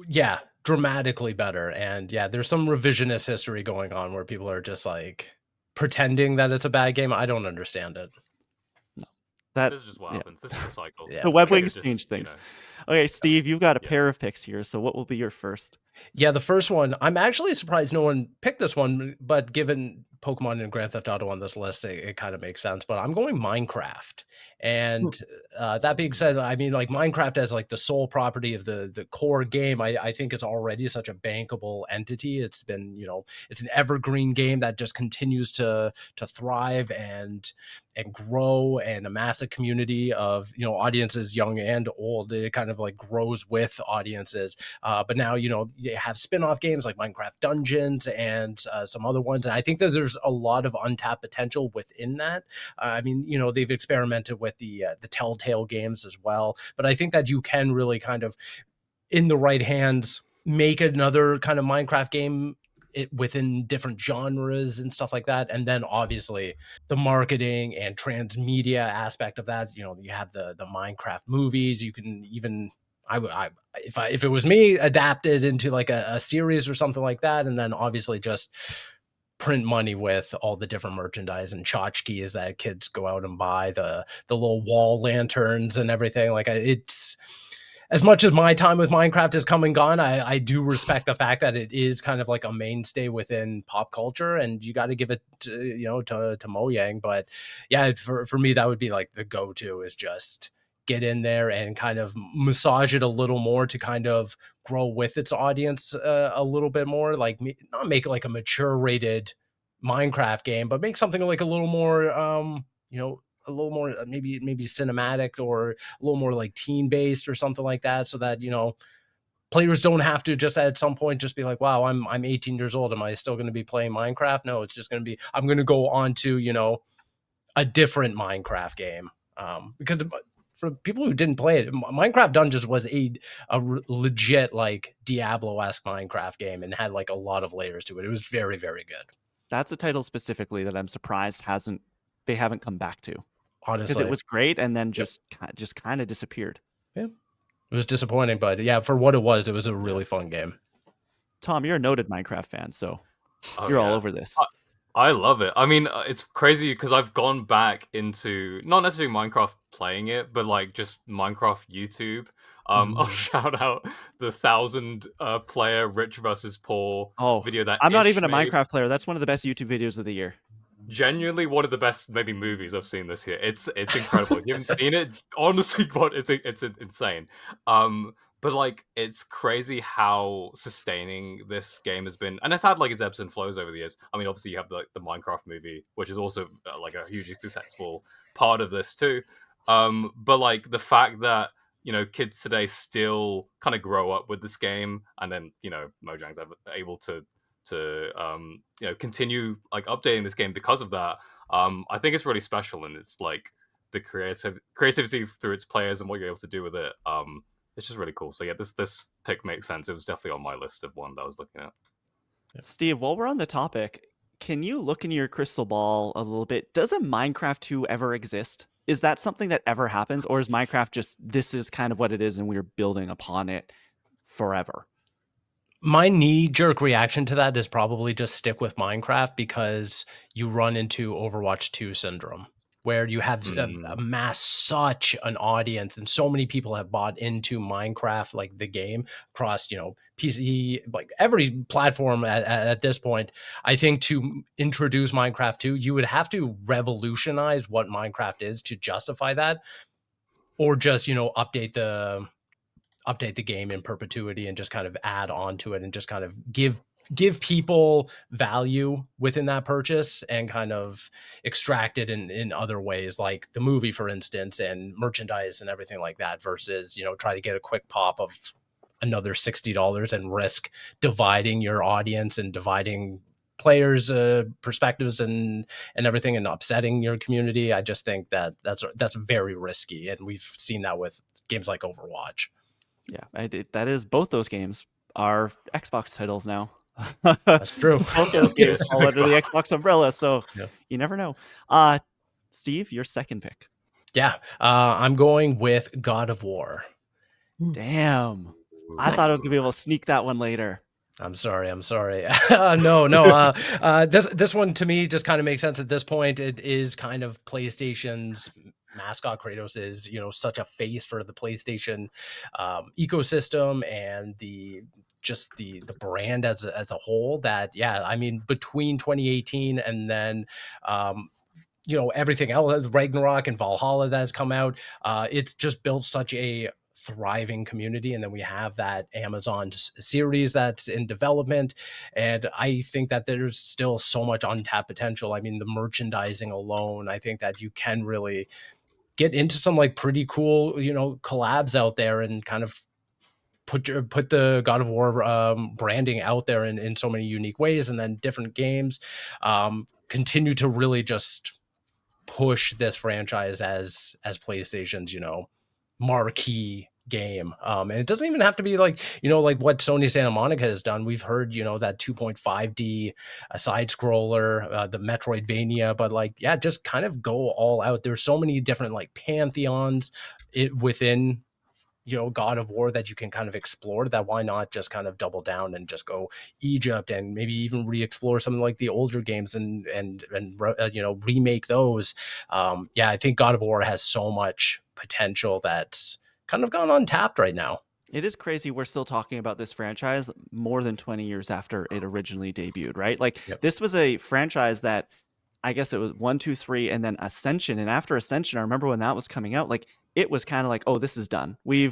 Yeah, dramatically better. And there's some revisionist history going on where people are just pretending that it's a bad game. I don't understand it. This is just what happens. This is the cycle. The web wings change things. Okay, Steve, you've got a pair of picks here. So what will be your first? Yeah, the first one, I'm actually surprised no one picked this one, but given Pokemon and Grand Theft Auto on this list, it kind of makes sense. But I'm going Minecraft. And that being said, I mean, Minecraft as the sole property of the core game, I think it's already such a bankable entity. It's been, it's an evergreen game that just continues to thrive and grow and amass a community of, audiences young and old. It kind of grows with audiences. But now, you have spin-off games like Minecraft Dungeons and some other ones. And I think that there's a lot of untapped potential within that. I mean, they've experimented with the Telltale games as well. But I think that you can really kind of, in the right hands, make another kind of Minecraft game within different genres and stuff like that. And then obviously the marketing and transmedia aspect of that, you have the Minecraft movies. You can even, if it was me, adapted into a series or something like that. And then obviously just print money with all the different merchandise and tchotchkes that kids go out and buy, the little wall lanterns and everything. as much as my time with Minecraft has come and gone, I do respect the fact that it is kind of like a mainstay within pop culture, and you got to give it to Mojang. But yeah, for me, that would be like the go-to, is just get in there and kind of massage it a little more to kind of grow with its audience a little bit more. Like, not make it like a mature rated Minecraft game, but make something like a little more a little more maybe cinematic, or a little more like teen based or something like that, so that players don't have to just at some point just be like, wow, I'm 18 years old, am I still going to be playing Minecraft? No, it's just going to be, I'm going to go on to a different Minecraft game, because for people who didn't play it, Minecraft Dungeons was a legit like Diablo-esque Minecraft game, and had like a lot of layers to it. It was very, very good. That's a title specifically that I'm surprised they haven't come back to, because Honestly, it was great and then just kind of disappeared. yeah, it was disappointing, but yeah, for what it was a really fun game. Tom, you're a noted Minecraft fan, so Oh, you're all yeah. over this. I love it. I mean, it's crazy because I've gone back into not necessarily Minecraft playing it, but like just Minecraft YouTube. I'll shout out the 1,000 player rich versus poor video that I'm not Ish even a made. Minecraft player. That's one of the best YouTube videos of the year. Genuinely one of the best maybe movies I've seen this year. It's incredible. If you haven't seen it, honestly, what it's insane. But like, it's crazy how sustaining this game has been, and it's had like its ebbs and flows over the years. I mean, obviously you have the Minecraft movie, which is also like a hugely successful part of this too. But like the fact that kids today still kind of grow up with this game, and then Mojang's able to continue like updating this game because of that. I think it's really special, and it's like the creativity through its players and what you're able to do with it. It's just really cool. So yeah, this pick makes sense. It was definitely on my list of one that I was looking at. Steve, while we're on the topic, can you look into your crystal ball a little bit? Does a Minecraft 2 ever exist? Is that something that ever happens, or is Minecraft just, this is kind of what it is and we're building upon it forever? My knee-jerk reaction to that is probably just stick with Minecraft, because you run into Overwatch 2 syndrome, where you have amassed such an audience, and so many people have bought into Minecraft, like the game, across PC, like every platform at this point. I think to introduce Minecraft 2, you would have to revolutionize what Minecraft is to justify that, or just update the game in perpetuity and just kind of add on to it, and just kind of give people value within that purchase, and kind of extract it in other ways, like the movie, for instance, and merchandise and everything like that, versus try to get a quick pop of another $60 and risk dividing your audience and dividing players perspectives and everything, and upsetting your community. I just think that that's very risky, and we've seen that with games like Overwatch. Yeah, that is, both those games are Xbox titles now. That's true. Both those games fall under the Xbox umbrella, so you never know. Steve, your second pick. Yeah, I'm going with God of War. Damn. I thought I was going to be able to sneak that one later. I'm sorry. No. This one to me just kind of makes sense at this point. It is kind of PlayStation's mascot. Kratos is, such a face for the PlayStation ecosystem, and the brand as a whole, that, yeah, I mean, between 2018 and then everything else, Ragnarok and Valhalla that has come out, it's just built such a thriving community. And then we have that Amazon series that's in development, and I think that there's still so much untapped potential. I mean, the merchandising alone, I think that you can really get into some like pretty cool collabs out there, and kind of put the God of War branding out there in so many unique ways, and then different games continue to really just push this franchise as PlayStation's marquee game. And it doesn't even have to be like like what Sony Santa Monica has done. We've heard that 2.5D side scroller, the Metroidvania, but like, yeah, just kind of go all out. There's so many different like pantheons within God of War that you can kind of explore, that why not just kind of double down and just go Egypt, and maybe even re-explore something like the older games and remake those. Yeah, I think God of War has so much potential that kind of gone untapped right now. It is crazy we're still talking about this franchise more than 20 years after it originally debuted, right? Like, this was a franchise that I guess it was 1, 2, 3, and then Ascension. And after Ascension, I remember when that was coming out, like, it was kind of like, oh, this is done. We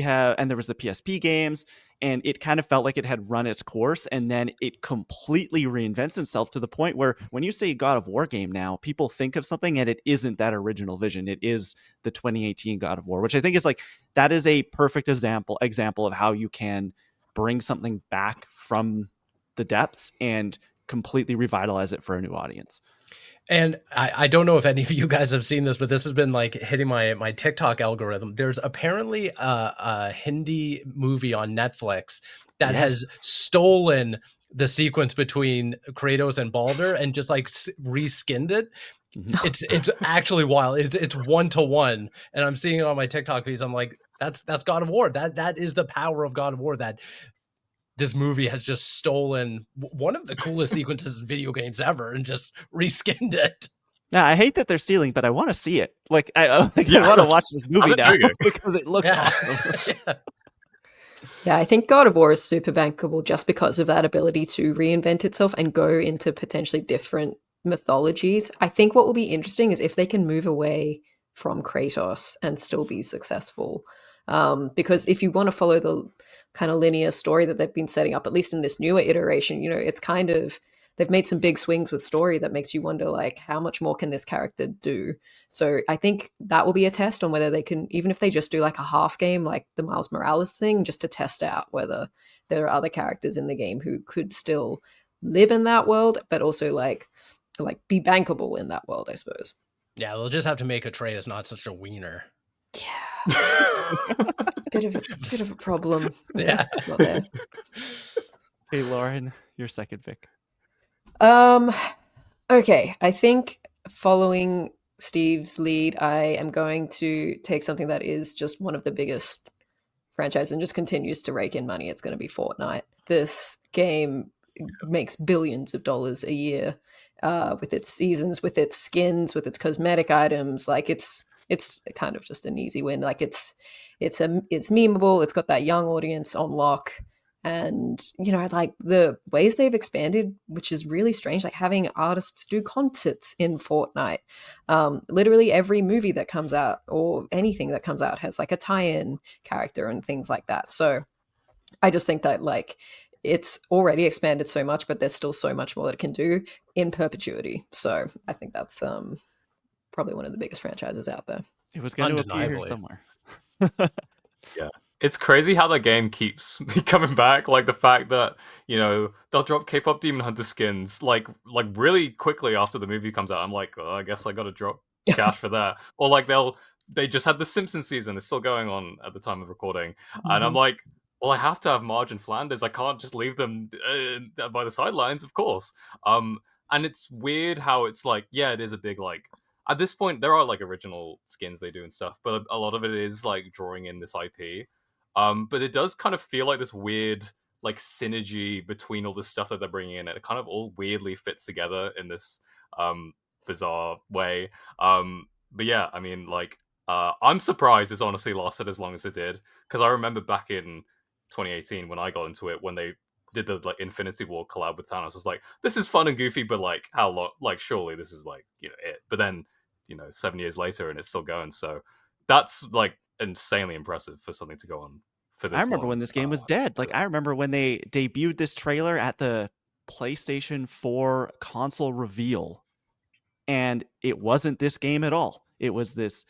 have, and there was the PSP games, and it kind of felt like it had run its course, and then it completely reinvents itself to the point where when you say God of War game now, people think of something and it isn't that original vision. It is the 2018 God of War, which I think is like, that is a perfect example of how you can bring something back from the depths and completely revitalize it for a new audience. And I don't know if any of you guys have seen this, but this has been like hitting my TikTok algorithm. There's apparently a Hindi movie on Netflix that has stolen the sequence between Kratos and Baldur and just like reskinned it. It's actually wild. It's 1-to-1, and I'm seeing it on my TikTok feeds. I'm like, that's God of War. That is the power of God of War. That this movie has just stolen one of the coolest sequences in video games ever and just reskinned it. Now, I hate that they're stealing, but I want to see it. Like, I want to watch this movie now because it looks awesome. Yeah, I think God of War is super bankable just because of that ability to reinvent itself and go into potentially different mythologies. I think what will be interesting is if they can move away from Kratos and still be successful. Because if you want to follow the kind of linear story that they've been setting up, at least in this newer iteration, it's kind of, they've made some big swings with story that makes you wonder, like, how much more can this character do? So I think that will be a test on whether they can, even if they just do like a half game, like the Miles Morales thing, just to test out whether there are other characters in the game who could still live in that world, but also like be bankable in that world, I suppose. Yeah, they'll just have to make Atreus not such a wiener. Yeah. bit of a problem. Yeah. Not there. Hey, Lauren, your second pick. Okay, I think following Steve's lead, I am going to take something that is just one of the biggest franchises and just continues to rake in money. It's going to be Fortnite. This game makes billions of dollars a year with its seasons, with its skins, with its cosmetic items. Like, it's kind of just an easy win. Like, it's memeable. It's got that young audience on lock. And, like the ways they've expanded, which is really strange, like having artists do concerts in Fortnite. Literally every movie that comes out or anything that comes out has like a tie-in character and things like that. So I just think that like it's already expanded so much, but there's still so much more that it can do in perpetuity. So I think that's probably one of the biggest franchises out there. It was going to appear here somewhere. Yeah. It's crazy how the game keeps coming back. Like the fact that, they'll drop K-pop Demon Hunter skins like really quickly after the movie comes out. I'm like, oh, I guess I got to drop cash for that. Or like they just had the Simpsons season. It's still going on at the time of recording. Mm-hmm. And I'm like, well, I have to have Marge and Flanders. I can't just leave them by the sidelines, of course. And it's weird how it's like, yeah, it is a big like, at this point, there are like original skins they do and stuff, but a lot of it is like drawing in this IP. But it does kind of feel like this weird like synergy between all the stuff that they're bringing in. It kind of all weirdly fits together in this bizarre way. But yeah, I mean, like, I'm surprised it's honestly lasted as long as it did, because I remember back in 2018 when I got into it, when they did the like Infinity War collab with Thanos, I was like, this is fun and goofy, but like, how long? Like, surely this is like, it. But then, 7 years later, and it's still going. So that's like insanely impressive for something to go on for this. I remember when this game was dead. Like, I remember when they debuted this trailer at the PlayStation 4 console reveal, and it wasn't this game at all. It was this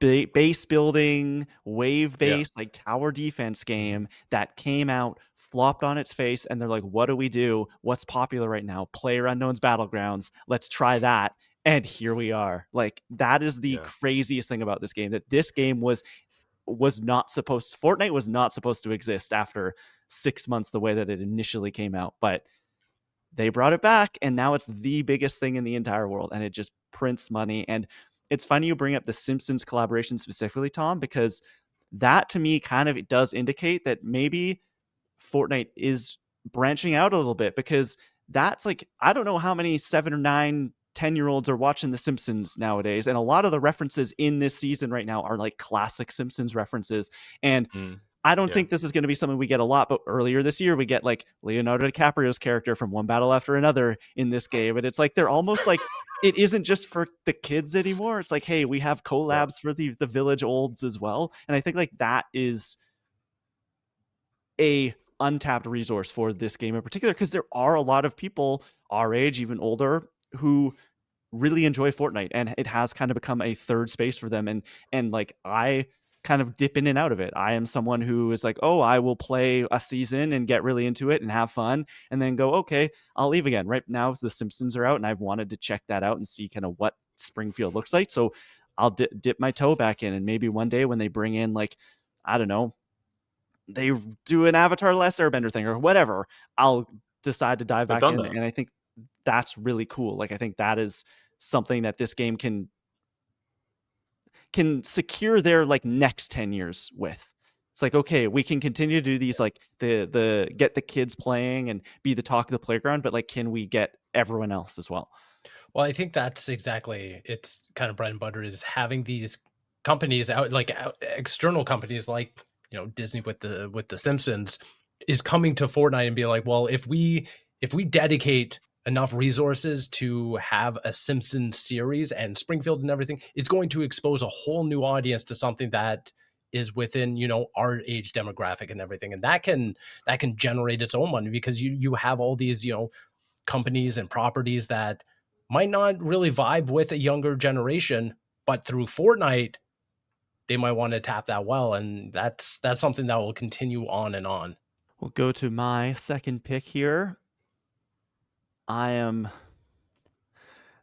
base building, wave based, like tower defense game that came out, flopped on its face, and they're like, what do we do? What's popular right now? PlayerUnknown's Battlegrounds. Let's try that. And here we are. Like, that is the craziest thing about this game, that this game was not supposed, Fortnite was not supposed to exist after 6 months the way that it initially came out, but they brought it back, and now it's the biggest thing in the entire world, and it just prints money. And it's funny you bring up the Simpsons collaboration specifically, Tom, because that to me kind of, it does indicate that maybe Fortnite is branching out a little bit, because that's like, I don't know how many 7 or 9 10-year-olds are watching The Simpsons nowadays, and a lot of the references in this season right now are like classic Simpsons references. And I don't think this is going to be something we get a lot, but earlier this year we get like Leonardo DiCaprio's character from One Battle After Another in this game, and it's like they're almost like it isn't just for the kids anymore. It's like, hey, we have collabs for the village olds as well, and I think like that is a untapped resource for this game in particular, because there are a lot of people our age, even older, who really enjoy Fortnite, and it has kind of become a third space for them. And like I kind of dip in and out of it. I am someone who is like, oh, I will play a season and get really into it and have fun, and then go, okay, I'll leave again. Right now, The Simpsons are out, and I've wanted to check that out and see kind of what Springfield looks like. So I'll dip my toe back in, and maybe one day when they bring in like, I don't know, they do an Avatar Last Airbender thing or whatever, I'll decide to dive back in. And I think that's really cool. Like I think that is something that this game can secure their like next 10 years with. It's like, okay, we can continue to do these like the get the kids playing and be the talk of the playground, but like, can we get everyone else as well? Well, I think that's exactly, it's kind of bread and butter, is having these companies out, like external companies like, you know, Disney with the Simpsons, is coming to Fortnite and being like, well, if we dedicate enough resources to have a Simpsons series and Springfield and everything, it's going to expose a whole new audience to something that is within, you know, our age demographic and everything. And that can generate its own money, because you have all these, you know, companies and properties that might not really vibe with a younger generation, but through Fortnite, they might want to tap that well. And that's something that will continue on and on. We'll go to my second pick here. There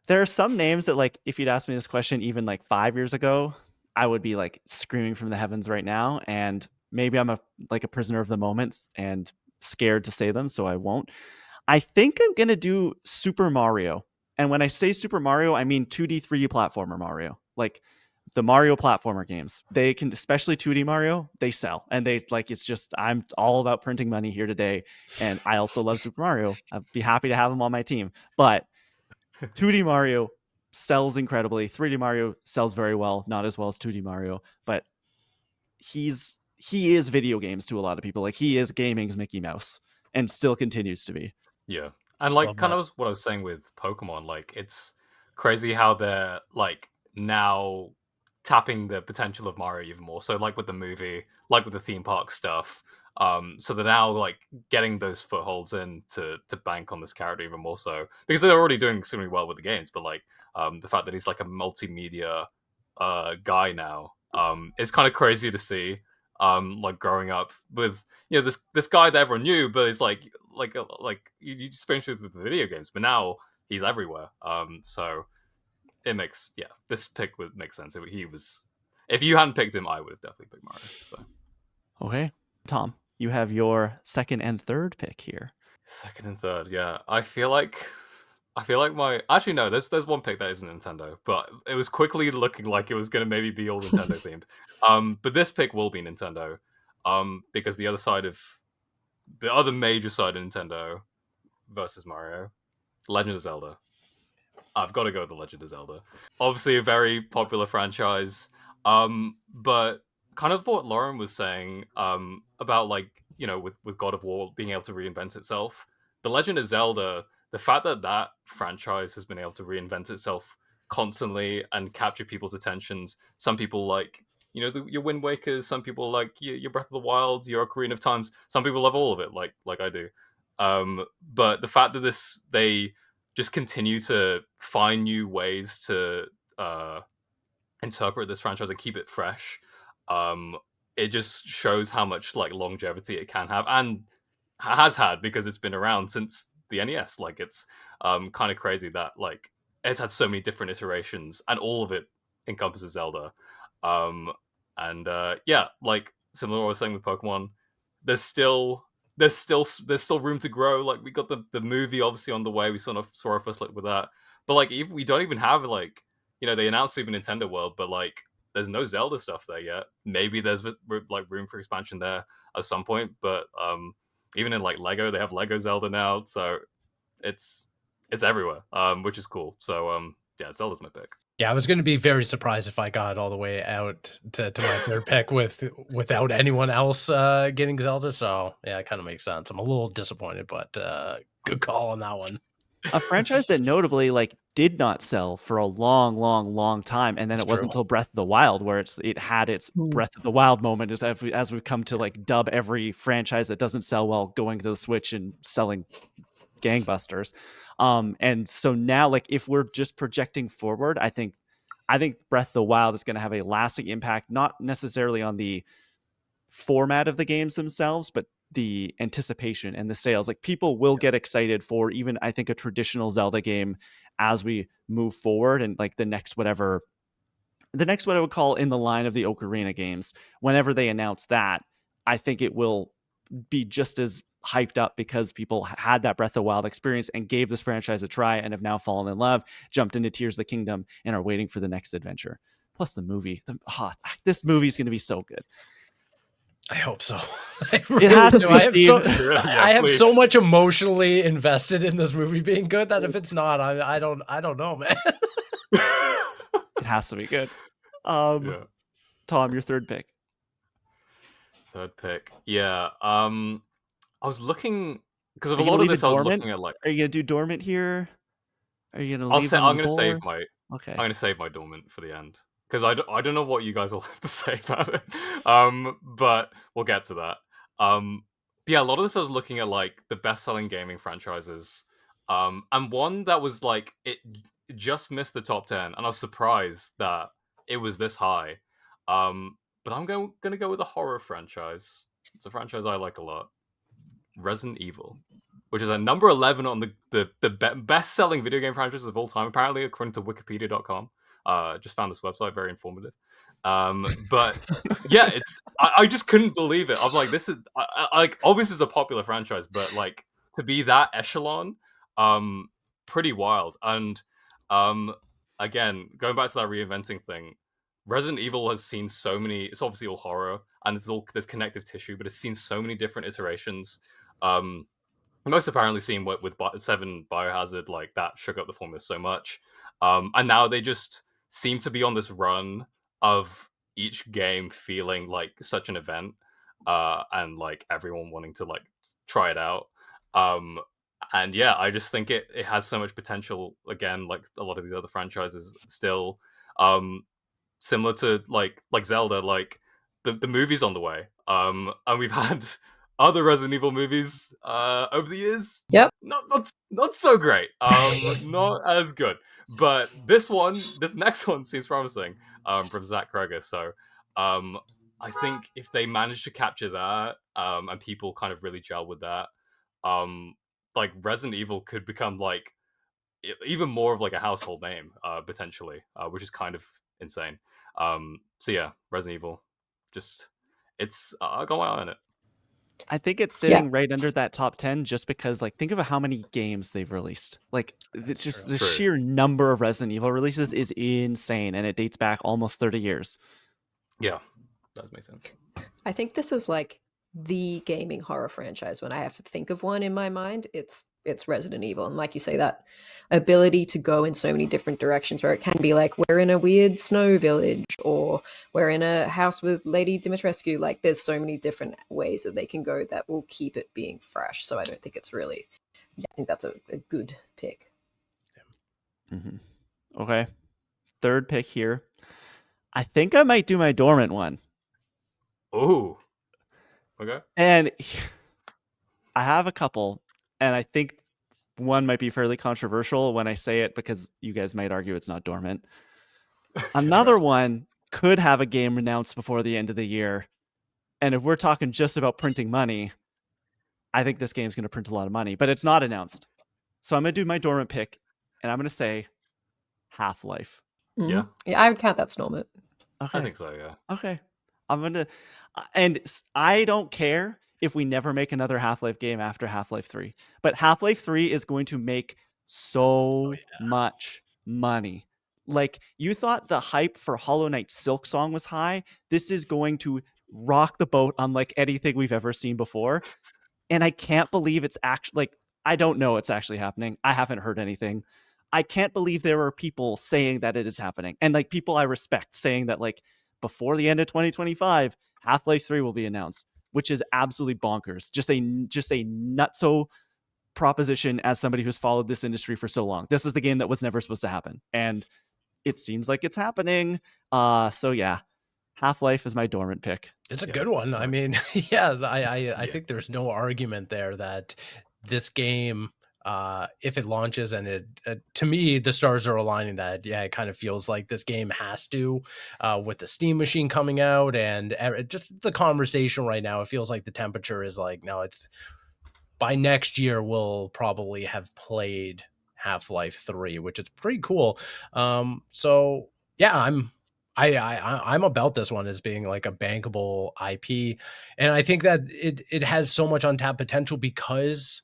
are some names that, like, if you'd asked me this question even like 5 years ago, I would be like screaming from the heavens right now. And maybe I'm a prisoner of the moment and scared to say them, so I won't. I think I'm going to do Super Mario. And when I say Super Mario, I mean 2D, 3D platformer Mario. Like the Mario platformer games, they can, especially 2D Mario, they sell. And they like, it's just, I'm all about printing money here today. And I also love Super Mario. I'd be happy to have him on my team. But 2D Mario sells incredibly. 3D Mario sells very well, not as well as 2D Mario, but he is video games to a lot of people. Like he is gaming's Mickey Mouse and still continues to be. Yeah. And like kind of what I was saying with Pokemon, like it's crazy how they're like now tapping the potential of Mario even more. So like with the movie, like with the theme park stuff, so they're now like getting those footholds in to bank on this character even more so, because they're already doing extremely well with the games, but like the fact that he's like a multimedia guy now is kind of crazy to see. Like growing up with, you know, this guy that everyone knew, but it's like you experience it with the video games, but now he's everywhere. So it makes, yeah, this pick would make sense. He was, if you hadn't picked him, I would have definitely picked Mario. So okay, Tom, you have your second and third pick here. Second and third, yeah. I feel like my, actually no, there's one pick that isn't Nintendo, but it was quickly looking like it was going to maybe be all Nintendo themed. But this pick will be Nintendo, because the other major side of Nintendo versus Mario, Legend of Zelda. I've got to go with The Legend of Zelda. Obviously a very popular franchise, but kind of what Lauren was saying about, like, you know, with God of War being able to reinvent itself. The Legend of Zelda, the fact that franchise has been able to reinvent itself constantly and capture people's attentions. Some people like, you know, your Wind Wakers. Some people like your Breath of the Wild, your Ocarina of Times. Some people love all of it, like I do. But the fact that they just continue to find new ways to interpret this franchise and keep it fresh. It just shows how much like longevity it can have and has had, because it's been around since the NES. Like it's kind of crazy that like it's had so many different iterations and all of it encompasses Zelda. Yeah, like similar to what I was saying with Pokemon, there's still room to grow. Like we got the movie obviously on the way. We sort of saw our first look with that, but like if we don't even have, like, you know, they announced Super Nintendo World, but like there's no Zelda stuff there yet. Maybe there's like room for expansion there at some point, but even in like Lego, they have Lego Zelda now, so it's it's everywhere, which is cool. So yeah, Zelda's my pick. Yeah, I was going to be very surprised if I got all the way out to my third pick without anyone else getting Zelda. So yeah, it kind of makes sense. I'm a little disappointed, but good call on that one. A franchise that notably like did not sell for a long time, and then It's it wasn't true. until Breath of the Wild where it had its Breath of the Wild moment, as we've come to like dub every franchise that doesn't sell well going to the Switch and selling gangbusters. And so now, like, if we're just projecting forward, I think Breath of the Wild is going to have a lasting impact, not necessarily on the format of the games themselves, but the anticipation and the sales. Like, people will get excited for even, I think, a traditional Zelda game as we move forward, and like the next what I would call in the line of the Ocarina games, whenever they announce that, I think it will be just as hyped up because people had that Breath of the Wild experience and gave this franchise a try and have now fallen in love, jumped into Tears of the Kingdom, and are waiting for the next adventure. Plus the movie. This movie is going to be so good. I hope so. I really has to do. be, I have please. so much emotionally invested in this movie being good that if it's not, I don't know, man. It has to be good. Yeah. Tom, your third pick. Third pick. Yeah. I was looking because of Are a you lot gonna of leave it this. I was dormant? looking at like. Are you gonna do dormant here? Are you gonna I'm leave gonna save board? my. Okay. I'm gonna save my dormant for the end because I don't know what you guys will have to say about it. But we'll get to that. But yeah, a lot of this I was looking at like the best-selling gaming franchises. And one that was like it just missed the top 10, and I was surprised that it was this high. But I'm gonna go with a horror franchise. It's a franchise I like a lot. Resident Evil, which is at number 11 on the best-selling video game franchises of all time, apparently, according to Wikipedia.com. Just found this website, very informative. But yeah, I just couldn't believe it. I'm like, this is like obviously it's a popular franchise, but like to be that echelon, pretty wild. And again, going back to that reinventing thing, Resident Evil has seen so many. It's obviously all horror, and there's connective tissue, but it's seen so many different iterations. Most apparently seen with 7 Biohazard, like that shook up the formula so much. And now they just seem to be on this run of each game feeling like such an event, and like everyone wanting to like try it out. And yeah, I just think it has so much potential. Again, like a lot of these other franchises, still, similar to like Zelda, like the movie's on the way. And we've had other Resident Evil movies over the years. Yep. Not so great. Not as good. But this next one seems promising. From Zach Kreger. So I think if they manage to capture that, and people kind of really gel with that, like Resident Evil could become like even more of like a household name, potentially, which is kind of insane. So yeah, Resident Evil, just it's I got my eye on it. I think it's sitting right under that top 10 just because, like, think of how many games they've released. Like, it's just the sheer number of Resident Evil releases is insane, and it dates back almost 30 years. Yeah, that makes sense. I think this is like the gaming horror franchise. When I have to think of one in my mind, it's Resident Evil. And like you say, that ability to go in so many different directions, where it can be like, we're in a weird snow village, or we're in a house with Lady Dimitrescu. Like, there's so many different ways that they can go that will keep it being fresh. So I don't think it's really, I think that's a good pick. Mm-hmm. Okay. Third pick here. I think I might do my dormant one. Oh. Okay. And I have a couple, and I think one might be fairly controversial when I say it because you guys might argue it's not dormant. Another one could have a game announced before the end of the year. And if we're talking just about printing money, I think this game's going to print a lot of money, but it's not announced. So I'm going to do my dormant pick, and I'm going to say Half-Life. Yeah, I would count that as dormant. Okay. I think so, yeah. Okay. I'm going to... And I don't care if we never make another Half-Life game after Half-Life 3. But Half-Life 3 is going to make so much money. Like, you thought the hype for Hollow Knight Silksong was high. This is going to rock the boat unlike anything we've ever seen before. And I can't believe it's actually, like, I don't know it's actually happening. I haven't heard anything. I can't believe there are people saying that it is happening, and like people I respect saying that like before the end of 2025, Half-Life 3 will be announced, which is absolutely bonkers. Just a nutso proposition as somebody who's followed this industry for so long. This is the game that was never supposed to happen, and it seems like it's happening. So yeah, Half-Life is my dormant pick. It's a good one. I mean, I think there's no argument there that this game, if it launches and it, to me, the stars are aligning that, yeah, it kind of feels like this game has to, with the Steam machine coming out and just the conversation right now, it feels like the temperature is like, no, it's by next year, we'll probably have played Half-Life 3, which is pretty cool. So yeah, I'm about this one as being like a bankable IP, and I think that it has so much untapped potential because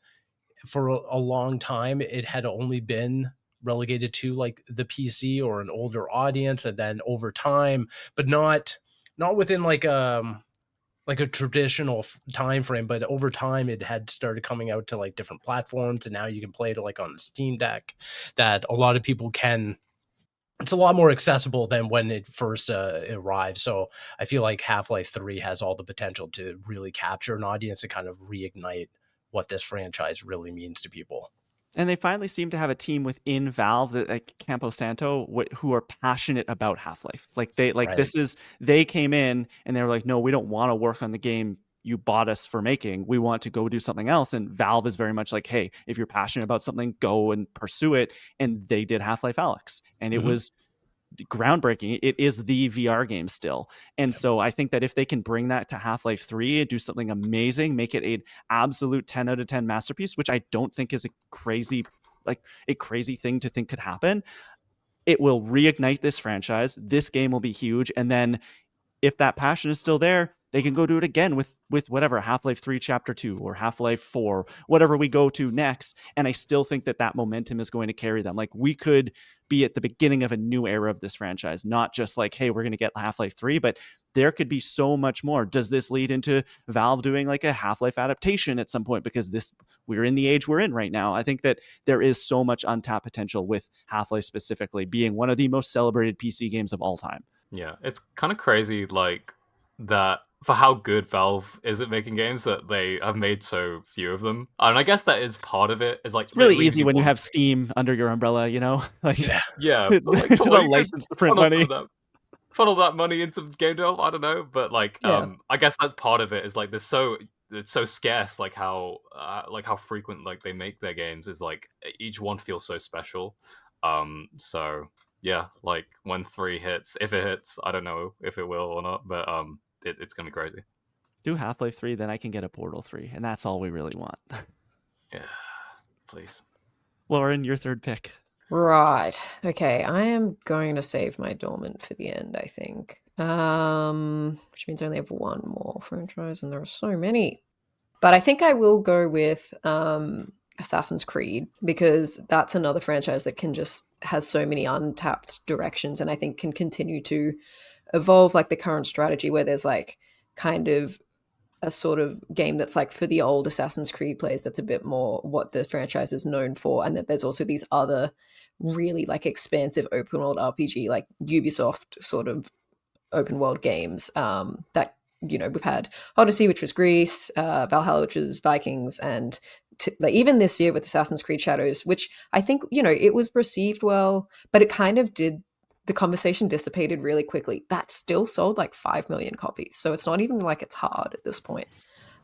for a long time it had only been relegated to like the PC or an older audience, and then over time, but not within like a traditional time frame, but over time it had started coming out to like different platforms, and now you can play it like on the Steam Deck, that a lot of people can. It's a lot more accessible than when it first arrived. So I feel like Half-Life 3 has all the potential to really capture an audience and kind of reignite what this franchise really means to people. And they finally seem to have a team within Valve, that like Campo Santo, who are passionate about Half-Life. Like Right. they came in and they were like, no, we don't want to work on the game you bought us for making. We want to go do something else. And Valve is very much like, hey, if you're passionate about something, go and pursue it. And they did Half-Life Alyx, and it was groundbreaking. It is the VR game still. And so I think that if they can bring that to Half-Life 3 and do something amazing, make it an absolute 10 out of 10 masterpiece, which I don't think is a crazy thing to think could happen, it will reignite this franchise. This game will be huge. And then if that passion is still there, they can go do it again with whatever, Half-Life 3 Chapter 2 or Half-Life 4, whatever we go to next. And I still think that momentum is going to carry them. Like, we could be at the beginning of a new era of this franchise, not just like, hey, we're going to get Half-Life 3, but there could be so much more. Does this lead into Valve doing like a Half-Life adaptation at some point? Because we're in the age we're in right now. I think that there is so much untapped potential with Half-Life specifically being one of the most celebrated PC games of all time. Yeah, it's kind of crazy, like, that for how good Valve is at making games, that they have made so few of them. And I guess that is part of it. Is like, it's really easy when you have Steam under your umbrella, you know? Like, yeah, it's like, a license to print money. Funnel that money into game development. I don't know, but like, I guess that's part of it. Is like, it's so scarce. Like how frequent like they make their games is like each one feels so special. So yeah, like when 3 hits, if it hits, I don't know if it will or not, but it's gonna be crazy. Do Half-Life 3, then I can get a Portal 3, and that's all we really want. Yeah, please. Lauren, your third pick. Right. Okay, I am going to save my dormant for the end, I think. Which means I only have one more franchise, and there are so many. But I think I will go with Assassin's Creed, because that's another franchise that has so many untapped directions, and I think can continue to evolve, like the current strategy where there's like kind of a sort of game that's like for the old Assassin's Creed players, that's a bit more what the franchise is known for, and that there's also these other really like expansive open world RPG, like Ubisoft sort of open world games, that, you know, we've had Odyssey, which was Greece, Valhalla, which was Vikings, and like even this year with Assassin's Creed Shadows, which I think, you know, it was received well, but it kind of the conversation dissipated really quickly. That still sold like 5 million copies, so it's not even like it's hard at this point.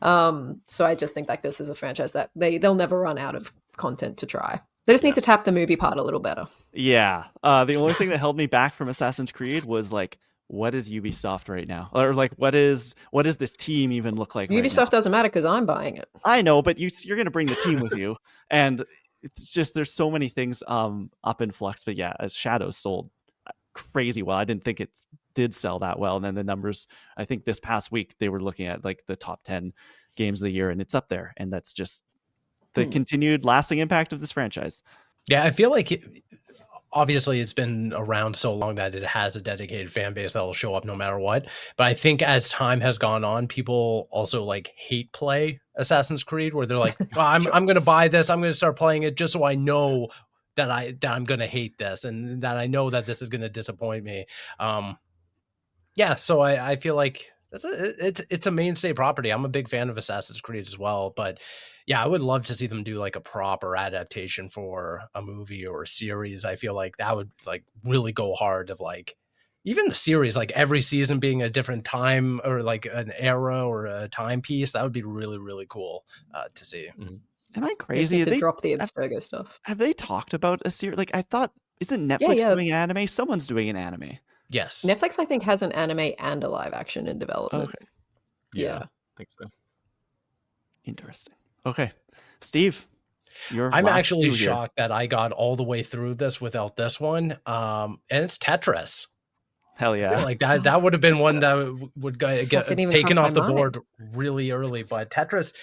So I just think like this is a franchise that they'll never run out of content to try. They just need to tap the movie part a little better. Yeah. The only thing that held me back from Assassin's Creed was like, what is Ubisoft right now? Or like, what is this team even look like? Ubisoft right now? doesn't matter because I'm buying it. I know, but you're going to bring the team with you, and it's just there's so many things up in flux. But yeah, Shadows sold crazy well. I didn't think it did sell that well, and then the numbers, I think this past week they were looking at like the top 10 games of the year, and it's up there, and that's just the continued lasting impact of this franchise. Yeah, I feel like obviously it's been around so long that it has a dedicated fan base that will show up no matter what. But I think as time has gone on, people also like hate play Assassin's Creed, where they're like, oh, I'm going to buy this. I'm going to start playing it just so I know that I'm going to hate this and that I know that this is going to disappoint me. Yeah, so I feel like it's a mainstay property. I'm a big fan of Assassin's Creed as well, but yeah, I would love to see them do like a proper adaptation for a movie or a series. I feel like that would like really go hard of like even the series, like every season being a different time or like an era or a timepiece. That would be really, really cool to see. Am I They just crazy? need to drop the Abstergo stuff. Have they talked about a series? Like I thought, isn't Yeah, Netflix yeah. doing an anime? Someone's doing an anime. Yes. Netflix, I think, has an anime and a live action in development. Okay, Yeah. I think so. interesting. Okay, Steve, I'm actually shocked that I got all the way through this without this one. And it's Tetris. Hell yeah! Like that would have been one that would get didn't even taken cross off my the board mind. really early. But Tetris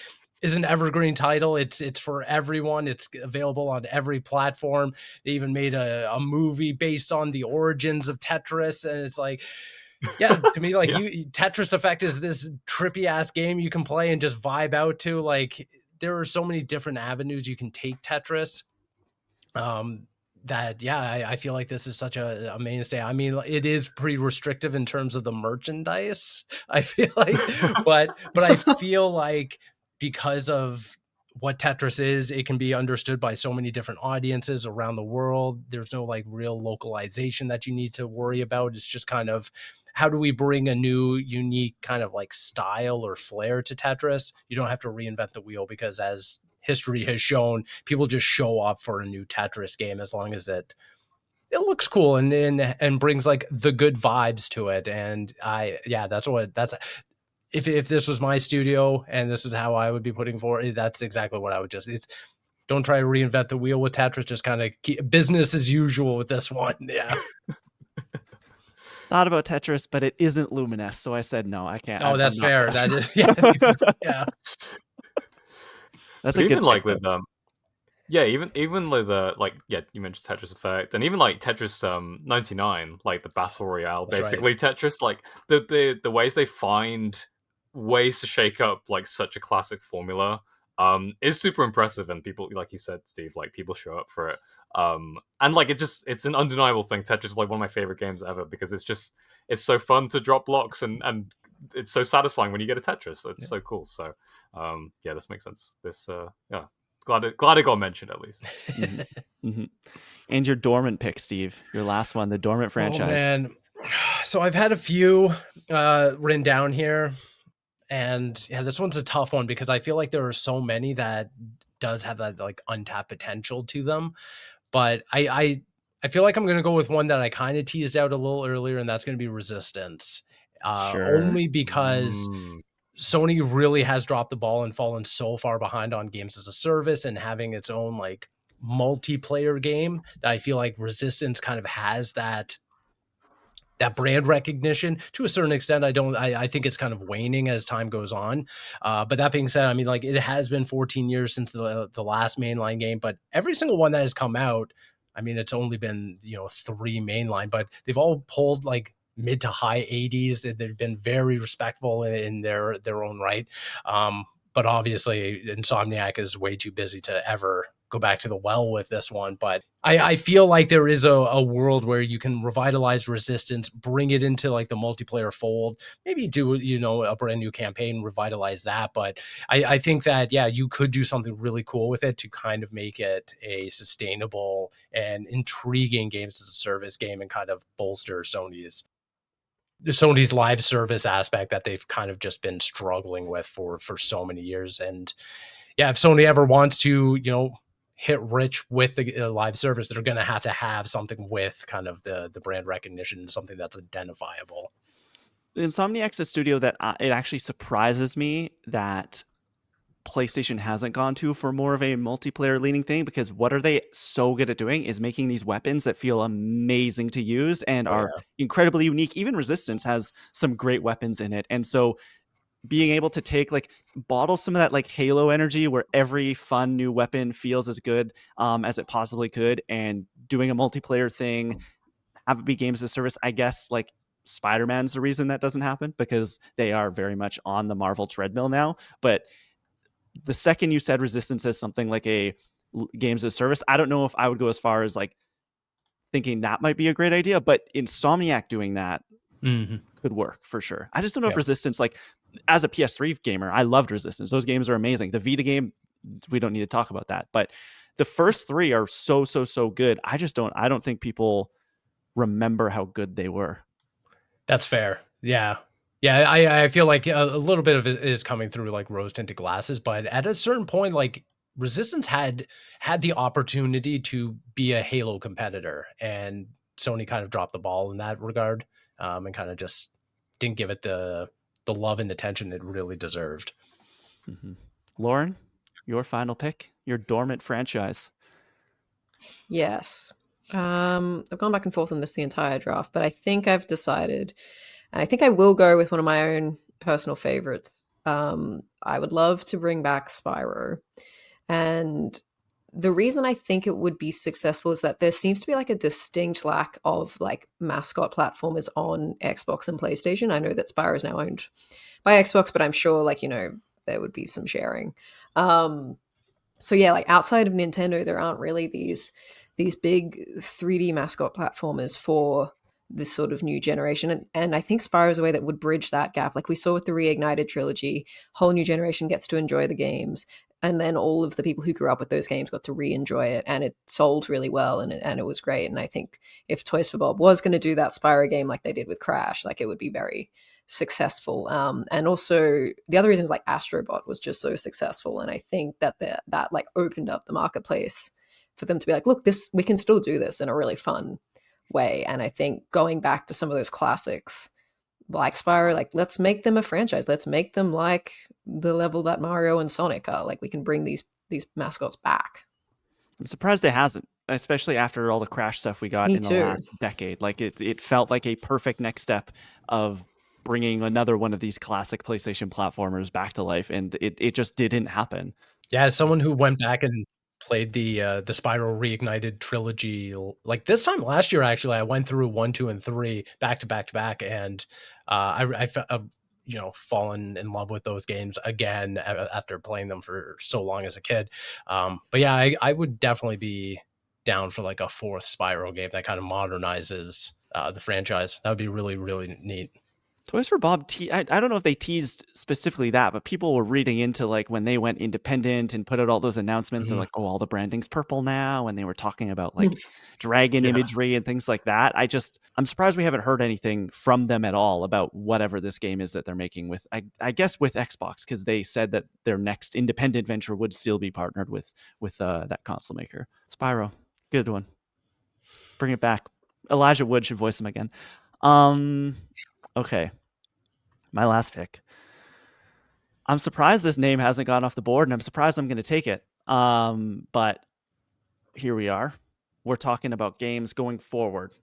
is an evergreen title. It's for everyone. It's available on every platform. They even made a movie based on the origins of Tetris, and it's like, yeah, to me, like Tetris Effect is this trippy ass game you can play and just vibe out to. Like there are so many different avenues you can take Tetris. That I feel like this is such a mainstay. I mean, it is pretty restrictive in terms of the merchandise, I feel like, but I feel like because of what Tetris is, it can be understood by so many different audiences around the world. There's no like real localization that you need to worry about. It's just kind of how do we bring a new unique kind of like style or flair to Tetris? You don't have to reinvent the wheel because as history has shown, people just show up for a new Tetris game as long as it looks cool and brings like the good vibes to it. And that's if this was my studio and this is how I would be putting forward, that's exactly what I would don't try to reinvent the wheel with Tetris, just kind of keep business as usual with this one. Yeah. Thought about Tetris, but it isn't Luminous, so I said no, I can't. Oh, that's fair. That is yeah. That's but a good even like pick, with even with you mentioned Tetris Effect and even like Tetris 99, like the Battle Royale, That's basically Tetris, like the ways they find ways to shake up like such a classic formula is super impressive, and people, like you said, Steve, like people show up for it. And like it's an undeniable thing. Tetris is like one of my favorite games ever because it's so fun to drop blocks and it's so satisfying when you get a Tetris. It's so cool. So this makes sense. This glad it got mentioned at least. And your dormant pick, Steve, your last one, the dormant franchise. Oh, man. So I've had a few written down here, and yeah, this one's a tough one because I feel like there are so many that does have that like untapped potential to them. But I feel like I'm going to go with one that I kind of teased out a little earlier, and that's going to be Resistance. Only because Sony really has dropped the ball and fallen so far behind on games as a service and having its own like multiplayer game that I feel like Resistance kind of has that brand recognition to a certain extent. I think it's kind of waning as time goes on. But that being said, I mean, like it has been 14 years since the last mainline game, but every single one that has come out, I mean, it's only been, 3 mainline, but they've all pulled like mid to high 80s. They've been very respectful in their own right. But obviously Insomniac is way too busy to ever go back to the well with this one. But I feel like there is a world where you can revitalize Resistance, bring it into like the multiplayer fold, maybe do, a brand new campaign, revitalize that. But I think that, you could do something really cool with it to kind of make it a sustainable and intriguing games as a service game and kind of bolster Sony's live service aspect that they've kind of just been struggling with for so many years. And if Sony ever wants to, hit rich with the live service, they're going to have something with kind of the brand recognition, something that's identifiable. Insomniac's a studio that it actually surprises me that PlayStation hasn't gone to for more of a multiplayer leaning thing, because what are they so good at doing is making these weapons that feel amazing to use and are incredibly unique. Even Resistance has some great weapons in it. And so being able to take like bottle some of that like Halo energy where every fun new weapon feels as good as it possibly could, and doing a multiplayer thing, have it be games as a service. I guess like Spider-Man's the reason that doesn't happen, because they are very much on the Marvel treadmill now. But the second you said Resistance as something like a games as a service, I don't know if I would go as far as like thinking that might be a great idea, but Insomniac doing that could work for sure. I just don't know if Resistance, like as a PS3 gamer, I loved Resistance. Those games are amazing. The Vita game, we don't need to talk about that, but the first three are so good. I don't think people remember how good they were. That's fair. Yeah. Yeah, I feel like a little bit of it is coming through like rose-tinted glasses, but at a certain point, like Resistance had the opportunity to be a Halo competitor, and Sony kind of dropped the ball in that regard, and kind of just didn't give it the love and attention it really deserved. Lauren, your final pick, your dormant franchise. Yes. I've gone back and forth on this the entire draft, but I think I've decided, and I think I will go with one of my own personal favorites. I would love to bring back Spyro. And the reason I think it would be successful is that there seems to be like a distinct lack of like mascot platformers on Xbox and PlayStation. I know that Spyro is now owned by Xbox, but I'm sure like, there would be some sharing. So yeah, like outside of Nintendo, there aren't really these big 3D mascot platformers for this sort of new generation. And I think Spyro is a way that would bridge that gap. Like we saw with the Reignited trilogy, whole new generation gets to enjoy the games. And then all of the people who grew up with those games got to re-enjoy it. And it sold really well and it was great. And I think if Toys for Bob was going to do that Spyro game like they did with Crash, like it would be very successful. And also the other reason is like Astrobot was just so successful. And I think that that like opened up the marketplace for them to be like, look, we can still do this in a really fun way. And I think going back to some of those classics like Spyro, like let's make them a franchise. Let's make them like the level that Mario and Sonic are. Like we can bring these mascots back. I'm surprised it hasn't, especially after all the Crash stuff we got Me in too. the last decade. Like it felt like a perfect next step of bringing another one of these classic PlayStation platformers back to life, and it just didn't happen. Yeah, as someone who went back and played the Spyro Reignited trilogy like this time last year, actually, I went through 1, 2, and 3 back to back, and I fallen in love with those games again after playing them for so long as a kid. But yeah, I would definitely be down for like a fourth Spyro game that kind of modernizes the franchise. That would be really, really neat. Toys for Bob, I don't know if they teased specifically that, but people were reading into like when they went independent and put out all those announcements. They're like, oh, all the branding's purple now. And they were talking about like dragon imagery and things like that. I'm surprised we haven't heard anything from them at all about whatever this game is that they're making with, I guess with Xbox, because they said that their next independent venture would still be partnered with that console maker. Spyro, good one. Bring it back. Elijah Wood should voice him again. Okay, my last pick. I'm surprised this name hasn't gone off the board, and I'm surprised I'm going to take it. But here we are. We're talking about games going forward.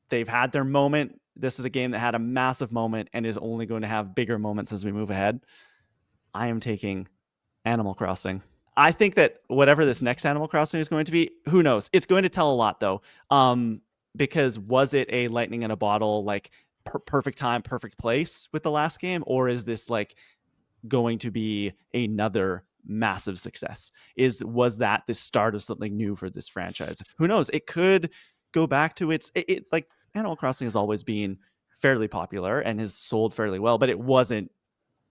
They've had their moment. This is a game that had a massive moment and is only going to have bigger moments as we move ahead. I am taking Animal Crossing. I think that whatever this next Animal Crossing is going to be, who knows? It's going to tell a lot, though. Because was it a lightning in a bottle, like perfect time, perfect place with the last game, or is this like going to be another massive success? Was that the start of something new for this franchise? Who knows? It could go back to it like Animal Crossing has always been fairly popular and has sold fairly well, but it wasn't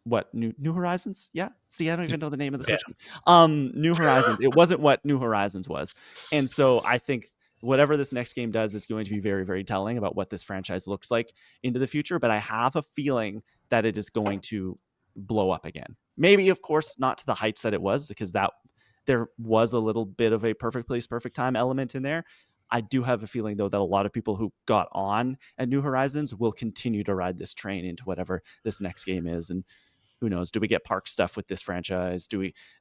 what New Horizons? Yeah. See, I don't even know the name of the Switch game. New Horizons. It wasn't what New Horizons was. And so I think whatever this next game does is going to be very, very telling about what this franchise looks like into the future. But I have a feeling that it is going to blow up again. Maybe, of course, not to the heights that it was, because there was a little bit of a perfect place, perfect time element in there. I do have a feeling, though, that a lot of people who got on at New Horizons will continue to ride this train into whatever this next game is. And who knows? Do we get park stuff with this franchise?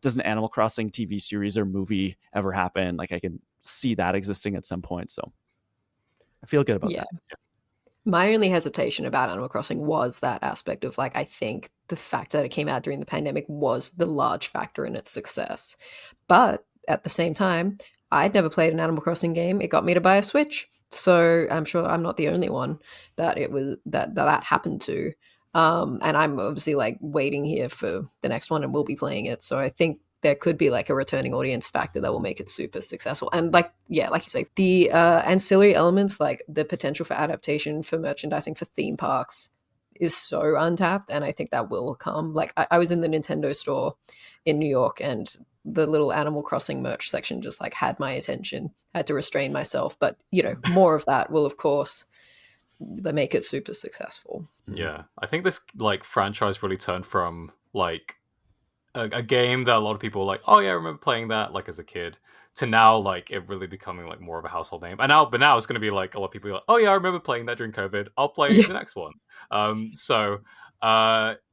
Does an Animal Crossing TV series or movie ever happen? Like I can see that existing at some point. So I feel good about that. My only hesitation about Animal Crossing was that aspect of like, I think the fact that it came out during the pandemic was the large factor in its success. But at the same time, I'd never played an Animal Crossing game. It got me to buy a Switch. So I'm sure I'm not the only one that it was that happened to. And I'm obviously like waiting here for the next one and we'll be playing it. So I think there could be like a returning audience factor that will make it super successful. And like, yeah, like you say, the ancillary elements, like the potential for adaptation, for merchandising, for theme parks is so untapped. And I think that will come. Like I was in the Nintendo store in New York and the little Animal Crossing merch section just like had my attention. I had to restrain myself. But, you know, more of that will, of course, make it super successful. Yeah, I think this like franchise really turned from like a game that a lot of people were like, oh yeah, I remember playing that like as a kid, to now like it really becoming like more of a household name. And now it's going to be like a lot of people are like, oh yeah, I remember playing that during COVID. I'll play Yeah. the next one.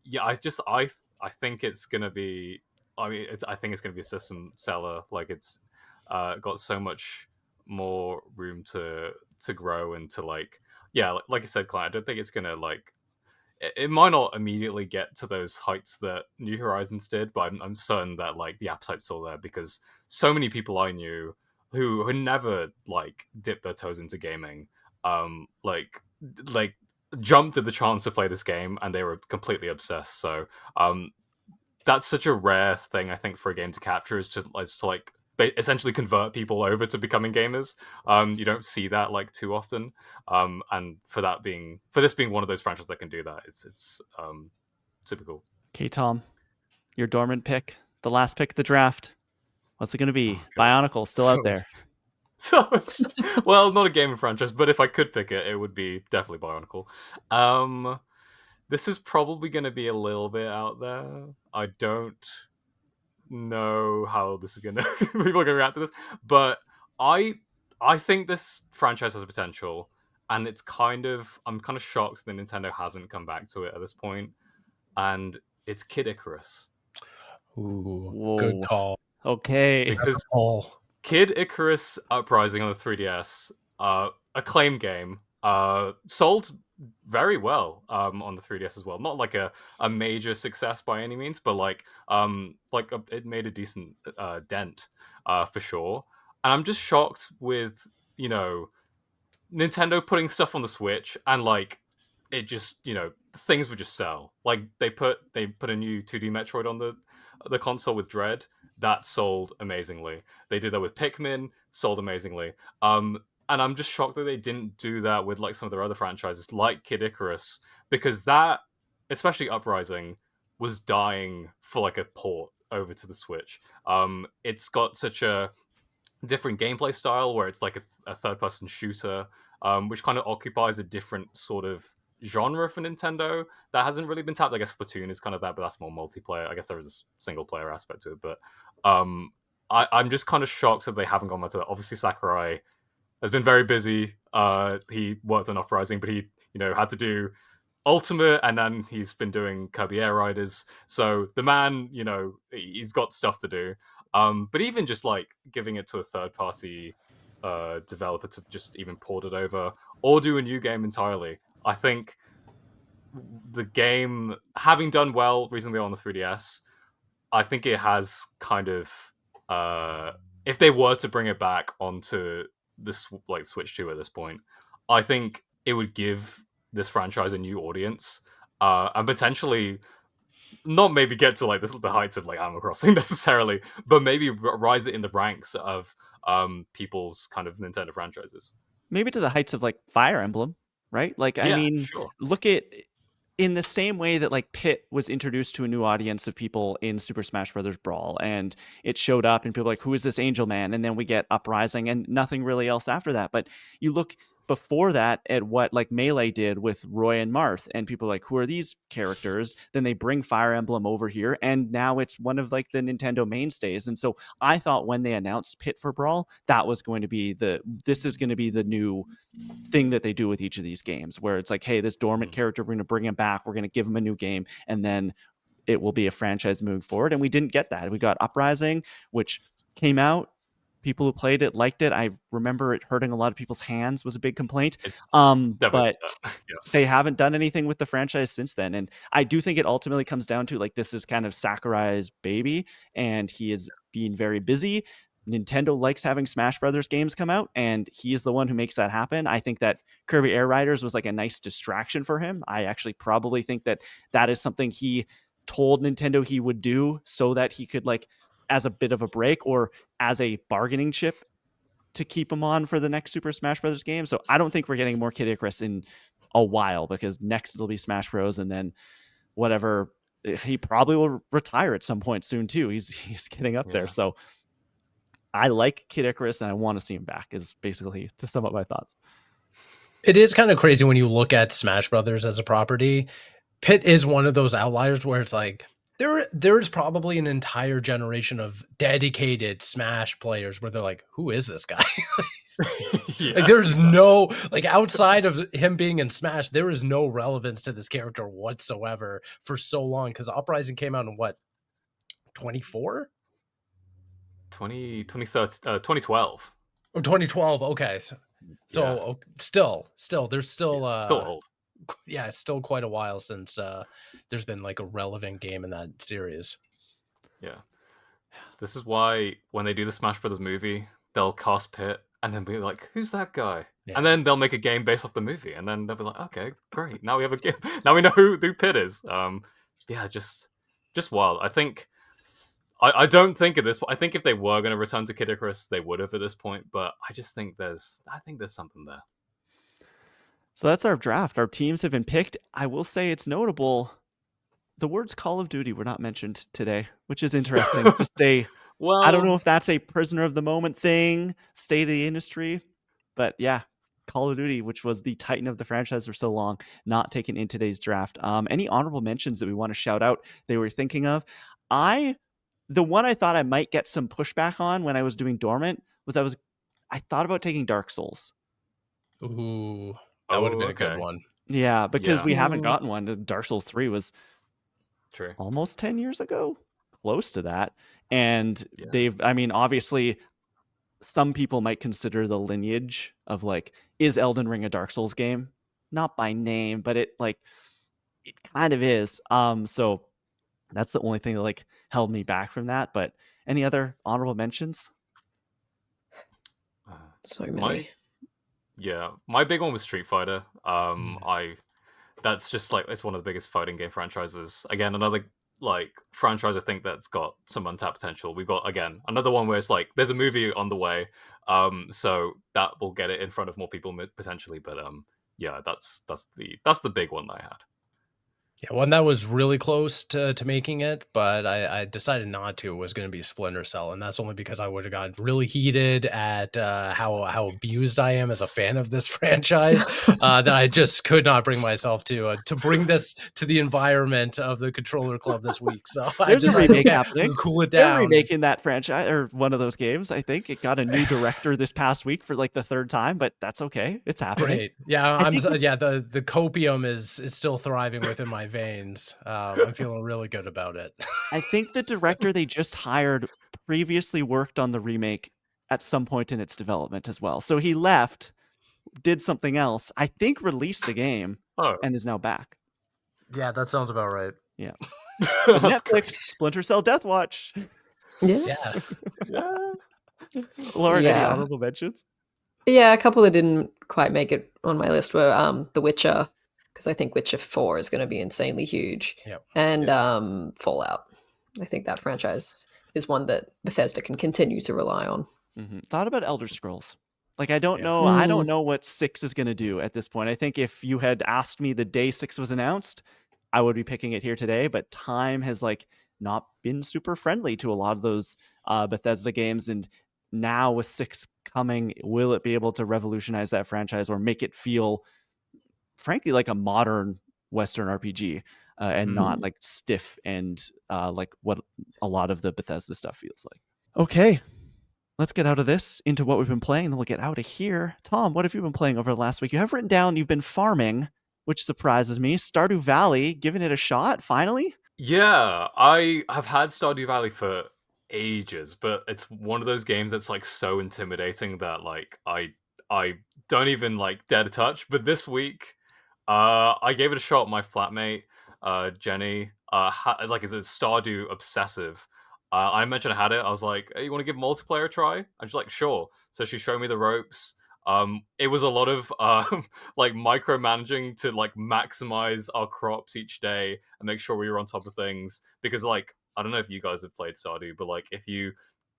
Yeah, I think it's going to be. I mean, I think it's going to be a system seller. Like it's got so much more room to grow and to like like you said, Clint. I don't think it's going to like it might not immediately get to those heights that New Horizons did, but I'm certain that like the appetite's still there because so many people I knew who never like dipped their toes into gaming, like jumped at the chance to play this game and they were completely obsessed. So that's such a rare thing I think for a game to capture is to like essentially convert people over to becoming gamers. You don't see that like too often, and for this being one of those franchises that can do that, it's super cool. Okay, Tom, your dormant pick, the last pick of the draft. What's it going to be? Oh, God. Bionicle still out there. So well, not a gaming franchise, but if I could pick it, it would be definitely Bionicle. This is probably going to be a little bit out there. I don't know how this is gonna people are gonna react to this, but I think this franchise has potential, and I'm kind of shocked that Nintendo hasn't come back to it at this point. And it's Kid Icarus. Ooh, Whoa. good call. Okay. Because Oh, Kid Icarus Uprising on the 3DS, acclaimed game, sold very well on the 3DS as well. Not like a major success by any means, but it made a decent dent for sure. And I'm just shocked with Nintendo putting stuff on the Switch and like it just things would just sell. Like they put a new 2D Metroid on the console with Dread that sold amazingly. They did that with Pikmin, sold amazingly. And I'm just shocked that they didn't do that with like some of their other franchises, like Kid Icarus, because that, especially Uprising, was dying for like a port over to the Switch. It's got such a different gameplay style where it's like a third-person shooter, which kind of occupies a different sort of genre for Nintendo that hasn't really been tapped. I guess Splatoon is kind of that, but that's more multiplayer. I guess there is a single-player aspect to it, but I'm just kind of shocked that they haven't gone back to that. Obviously, Sakurai has been very busy. He worked on Uprising, but he had to do Ultimate, and then he's been doing Kirby Air Riders. So the man, he's got stuff to do. But even just like giving it to a third party developer to just even port it over or do a new game entirely, I think the game, having done well reasonably on the 3DS, I think it has kind of if they were to bring it back onto this like Switch 2 at this point, I think it would give this franchise a new audience and potentially not maybe get to like the heights of like Animal Crossing necessarily, but maybe rise it in the ranks of people's kind of Nintendo franchises. Maybe to the heights of like Fire Emblem, right? Like, I Yeah, mean, sure. look at in the same way that like Pit was introduced to a new audience of people in Super Smash Brothers Brawl, and it showed up, and people were like, who is this Angel Man? And then we get Uprising, and nothing really else after that. But you look before that at what like Melee did with Roy and Marth, and people are like, who are these characters? Then they bring Fire Emblem over here, and now it's one of like the Nintendo mainstays. And so I thought when they announced Pit for Brawl, that was going to be this is going to be the new thing that they do with each of these games, where it's like, hey, this dormant character, we're going to bring him back, we're going to give him a new game, and then it will be a franchise moving forward. And we didn't get that. We got Uprising, which came out, People who played it liked it. I remember it hurting a lot of people's hands was a big complaint. Definitely. But Yeah. they haven't done anything with the franchise since then. And I do think it ultimately comes down to like, this is kind of Sakurai's baby, and he is being very busy. Nintendo likes having Smash Brothers games come out, and he is the one who makes that happen. I think that Kirby Air Riders was like a nice distraction for him. I actually probably think that that is something he told Nintendo he would do so that he could, like, as a bit of a break or as a bargaining chip to keep him on for the next Super Smash Brothers game. So I don't think we're getting more Kid Icarus in a while, because next it'll be Smash Bros, and then whatever, he probably will retire at some point soon too. He's getting up there. So I like Kid Icarus, and I want to see him back, is basically to sum up my thoughts. It is kind of crazy when you look at Smash Brothers as a property. Pit is one of those outliers where it's like there's probably an entire generation of dedicated Smash players where they're like, who is this guy? Like, there's no, like, outside of him being in Smash, there is no relevance to this character whatsoever for so long, because Uprising came out in what, 24? 2012. Oh, 2012. Okay. So still, there's still old. Yeah, it's still quite a while since there's been like a relevant game in that series. Yeah. This is why when they do the Smash Brothers movie, they'll cast Pit and then be like, who's that guy? Yeah. And then they'll make a game based off the movie, and then they'll be like, okay, great. Now we have a game. Now we know who Pit is. Yeah, just wild. I don't think at this point. I think if they were going to return to Kid Icarus, they would have at this point. But I just think there's something there. So that's our draft. Our teams have been picked. I will say it's notable. The words Call of Duty were not mentioned today, which is interesting. Just well, I don't know if that's a prisoner of the moment thing, state of the industry, but yeah, Call of Duty, which was the titan of the franchise for so long, not taken in today's draft. Any honorable mentions that we want to shout out they were thinking of? The one I thought I might get some pushback on when I was doing Dormant was I thought about taking Dark Souls. Ooh, that would have been a good one. Yeah, because we haven't gotten one. Dark Souls 3 was almost 10 years ago, close to that. And obviously some people might consider the lineage of, like, is Elden Ring a Dark Souls game? Not by name, but it kind of is. So that's the only thing that, like, held me back from that. But any other honorable mentions? So many. My big one was Street Fighter. That's just, like, it's one of the biggest fighting game franchises. Again, another, like, franchise I think that's got some untapped potential. We've got, again, another one where it's like there's a movie on the way, so that will get it in front of more people potentially. But that's the big one that I had. Yeah, one that was really close to making it, but I decided not to, was going to be Splinter Cell, and that's only because I would have gotten really heated at how abused I am as a fan of this franchise, that I just could not bring myself to bring this to the environment of the Controller Club this week. So there's a remake happening. Cool it down. They're remaking that franchise, or one of those games. I think it got a new director this past week for, like, the third time, but that's okay. It's happening. Great. Yeah, the copium is still thriving within my veins. I'm feeling really good about it. I think the director they just hired previously worked on the remake at some point in its development as well. So he left, did something else, I think released a game, and is now back. Yeah, that sounds about right. Yeah. Netflix, Splinter Cell Death Watch. Yeah. Lauren, any honorable mentions? Yeah, a couple that didn't quite make it on my list were The Witcher, because I think Witcher 4 is going to be insanely huge. Yep. And Fallout. I think that franchise is one that Bethesda can continue to rely on. Mm-hmm. Thought about Elder Scrolls. Like, I don't know. I don't know what 6 is going to do at this point. I think if you had asked me the day 6 was announced, I would be picking it here today. But time has, like, not been super friendly to a lot of those Bethesda games. And now with 6 coming, will it be able to revolutionize that franchise or make it feel, frankly, like a modern Western RPG, and not like stiff and like what a lot of the Bethesda stuff feels like. Okay, let's get out of this into what we've been playing, and then we'll get out of here. Tom, what have you been playing over the last week? You have written down you've been farming, which surprises me. Stardew Valley, giving it a shot, finally? Yeah, I have had Stardew Valley for ages, but it's one of those games that's like so intimidating that like I don't even like dare to touch. But this week, I gave it a shot. My flatmate, Jenny, like is a Stardew obsessive. I mentioned I had it. I was like, hey, "You want to give multiplayer a try?" And she's like, "Sure." So she showed me the ropes. It was a lot of like micromanaging to like maximize our crops each day and make sure we were on top of things because like I don't know if you guys have played Stardew, but like if you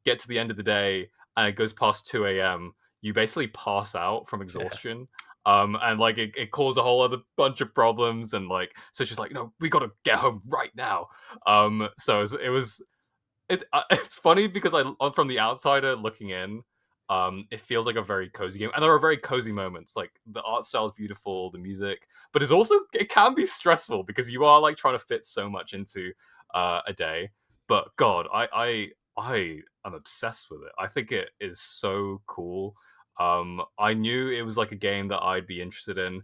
get to the end of the day and it goes past 2 a.m., you basically pass out from exhaustion. And like it caused a whole other bunch of problems, and like so she's like, no, we gotta get home right now. So it's funny because I'm from the outsider looking in. It feels like a very cozy game, and there are very cozy moments. Like the art style is beautiful, the music, but it can be stressful because you are like trying to fit so much into a day. But God, I am obsessed with it. I think it is so cool. I knew it was like a game that I'd be interested in.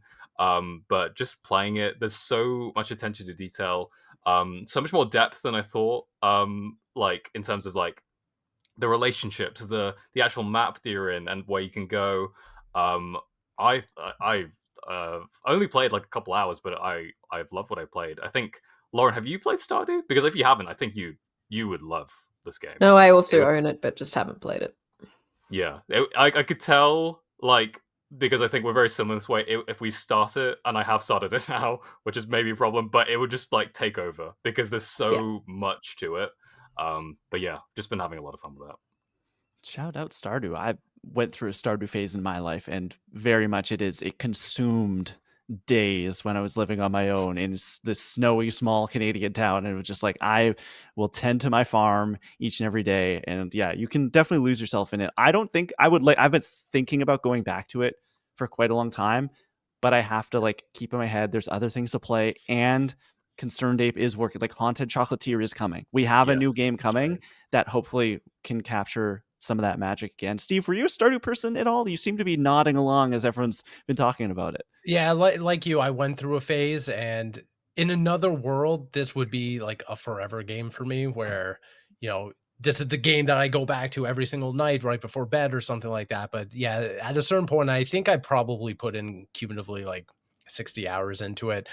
But just playing it, there's so much attention to detail, so much more depth than I thought. Like in terms of like the relationships, the actual map that you're in, and where you can go. Um, I've only played like a couple hours, but I've loved what I played. I think Lauren, have you played Stardew? Because if you haven't, I think you would love this game. No, I also It- own it, but just haven't played it. yeah, I could tell like because I think we're very similar this way. If we start it, and I have started it now, which is maybe a problem, but it would just like take over because there's Yeah. so much to it. But yeah, just been having a lot of fun with that. Shout out Stardew. I went through a Stardew phase in my life, and very much it consumed days when I was living on my own in this snowy small Canadian town. And it was just like, I will tend to my farm each and every day. And yeah, you can definitely lose yourself in it. I don't think I would like, I've been thinking about going back to it for quite a long time, but I have to like keep in my head, there's other things to play. And Concerned Ape is working, like Haunted Chocolatier is coming. We have a new Yes, game That's coming right. that hopefully can capture some of that magic again. Steve, were you a Stardew person at all? You seem to be nodding along as everyone's been talking about it. Yeah, like you, I went through a phase, and in another world, this would be like a forever game for me where, you know, this is the game that I go back to every single night right before bed or something like that. But yeah, at a certain point, I think I probably put in cumulatively like 60 hours into it.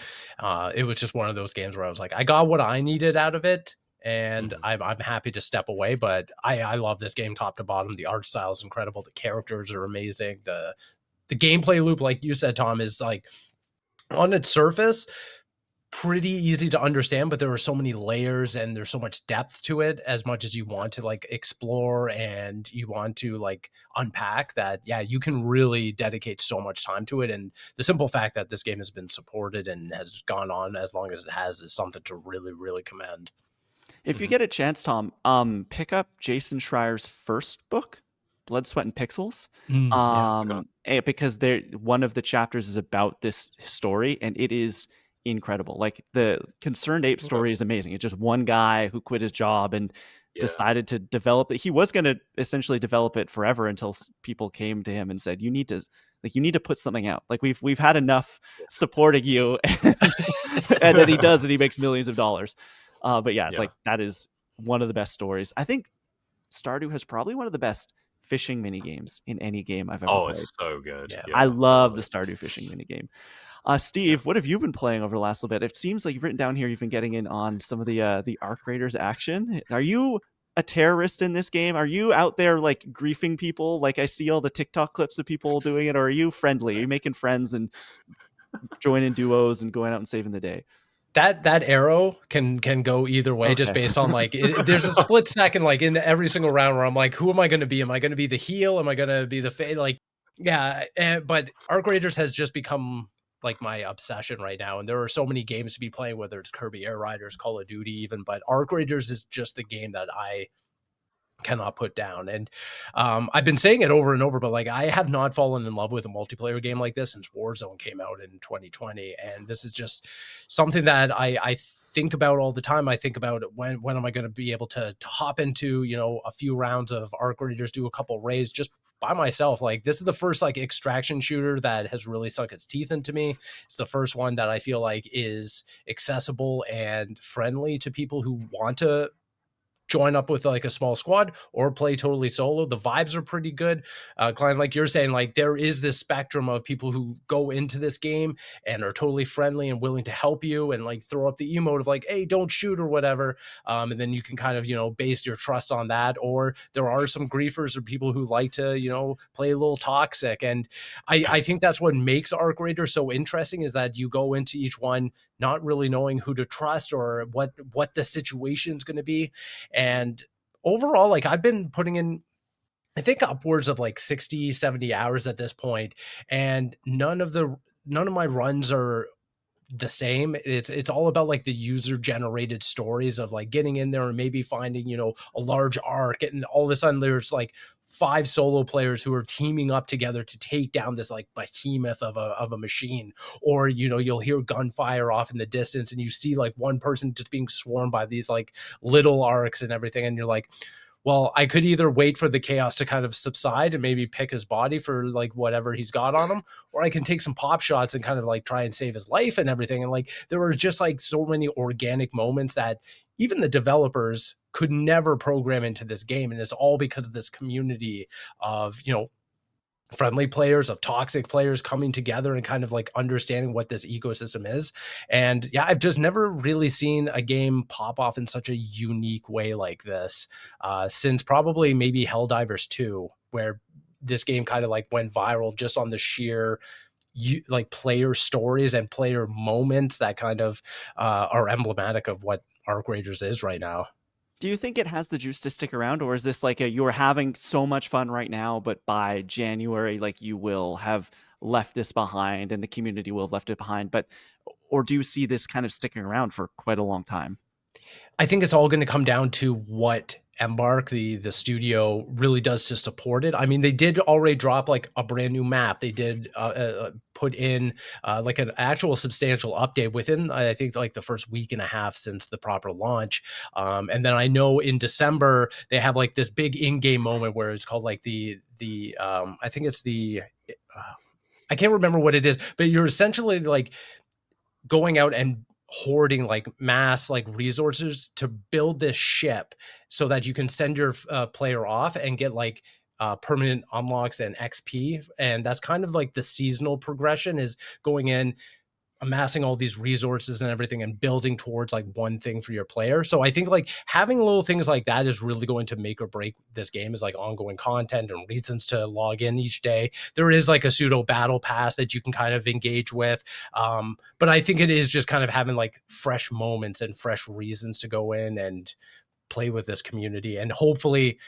It was just one of those games where I was like, I got what I needed out of it. And Mhm. I'm happy to step away, but I love this game top to bottom. The art style is incredible. The characters are amazing. The gameplay loop, like you said, Tom, is like on its surface pretty easy to understand, but there are so many layers and there's so much depth to it. As much as you want to like explore and you want to like unpack that, yeah, you can really dedicate so much time to it. And the simple fact that this game has been supported and has gone on as long as it has is something to really, really commend. If you Mhm. get a chance, Tom, pick up Jason Schreier's first book, Blood, Sweat, and Pixels. Yeah. Okay. Because one of the chapters is about this story, and it is incredible. Like the Concerned Ape Okay. story is amazing. It's just one guy who quit his job and Yeah. decided to develop it. He was going to essentially develop it forever until people came to him and said, you need to put something out. Like we've had enough supporting you." And then he does, and he makes millions of dollars. But yeah, Yeah. like that is one of the best stories. I think Stardew has probably one of the best fishing mini games in any game I've ever Oh, played. it's so good. Yeah. I Yeah, love the totally. Stardew fishing mini game. Yeah. Steve, what have you been playing over the last little bit? It seems like you've written down here you've been getting in on some of the Arc Raiders action. Are you a terrorist in this game? Are you out there like griefing people? Like I see all the TikTok clips of people doing it, or are you friendly? Are you making friends and joining duos and going out and saving the day? That arrow can go either way just Okay. based on like there's a split second like in every single round where I'm like, who am I going to be? Am I going to be the heel? Am I going to be the fade? Like, yeah. But Arc Raiders has just become like my obsession right now, and there are so many games to be playing, whether it's Kirby Air Riders, Call of Duty, even. But Arc Raiders is just the game that I cannot put down. And I've been saying it over and over, but like I have not fallen in love with a multiplayer game like this since Warzone came out in 2020. And this is just something that I think about all the time. I think about when am I going to be able to hop into, you know, a few rounds of Arc Raiders, do a couple raids just by myself. Like this is the first like extraction shooter that has really sunk its teeth into me. It's the first one that I feel like is accessible and friendly to people who want to join up with like a small squad or play totally solo. The vibes are pretty good. Klein, like you're saying, like there is this spectrum of people who go into this game and are totally friendly and willing to help you and like throw up the emote of like, hey, don't shoot or whatever. And then you can kind of, base your trust on that. Or there are some griefers or people who like to, play a little toxic. And I think that's what makes Arc Raider so interesting, is that you go into each one not really knowing who to trust or what the situation's going to be. And overall, like I've been putting in, I think, upwards of like 60, 70 hours at this point, and none of my runs are the same. It's all about like the user generated stories of like getting in there and maybe finding, a large arc, and all of a sudden there's like 5 solo players who are teaming up together to take down this like behemoth of a machine. Or, you'll hear gunfire off in the distance and you see like one person just being swarmed by these like little arcs and everything. And you're like, well, I could either wait for the chaos to kind of subside and maybe pick his body for like whatever he's got on him, or I can take some pop shots and kind of like try and save his life and everything. And like there were just like so many organic moments that even the developers could never program into this game. And it's all because of this community of, friendly players, of toxic players coming together and kind of like understanding what this ecosystem is. And yeah, I've just never really seen a game pop off in such a unique way like this since probably maybe Helldivers 2, where this game kind of like went viral just on the sheer like player stories and player moments that kind of are emblematic of what Arc Raiders is right now. Do you think it has the juice to stick around, or is this like you're having so much fun right now, but by January, like you will have left this behind and the community will have left it behind? Or do you see this kind of sticking around for quite a long time? I think it's all going to come down to what Embark, the studio, really does to support it. I mean, they did already drop like a brand new map. They did put in like an actual substantial update within, I think, like the first week and a half since the proper launch. And then I know in December they have like this big in-game moment where it's called like the I think it's the I can't remember what it is, but you're essentially like going out and hoarding like mass like resources to build this ship so that you can send your player off and get like permanent unlocks and XP. And that's kind of like the seasonal progression, is going in, amassing all these resources and everything and building towards like one thing for your player. So I think like having little things like that is really going to make or break this game, is like ongoing content and reasons to log in each day. There is like a pseudo battle pass that you can kind of engage with. But I think it is just kind of having like fresh moments and fresh reasons to go in and play with this community. And hopefully,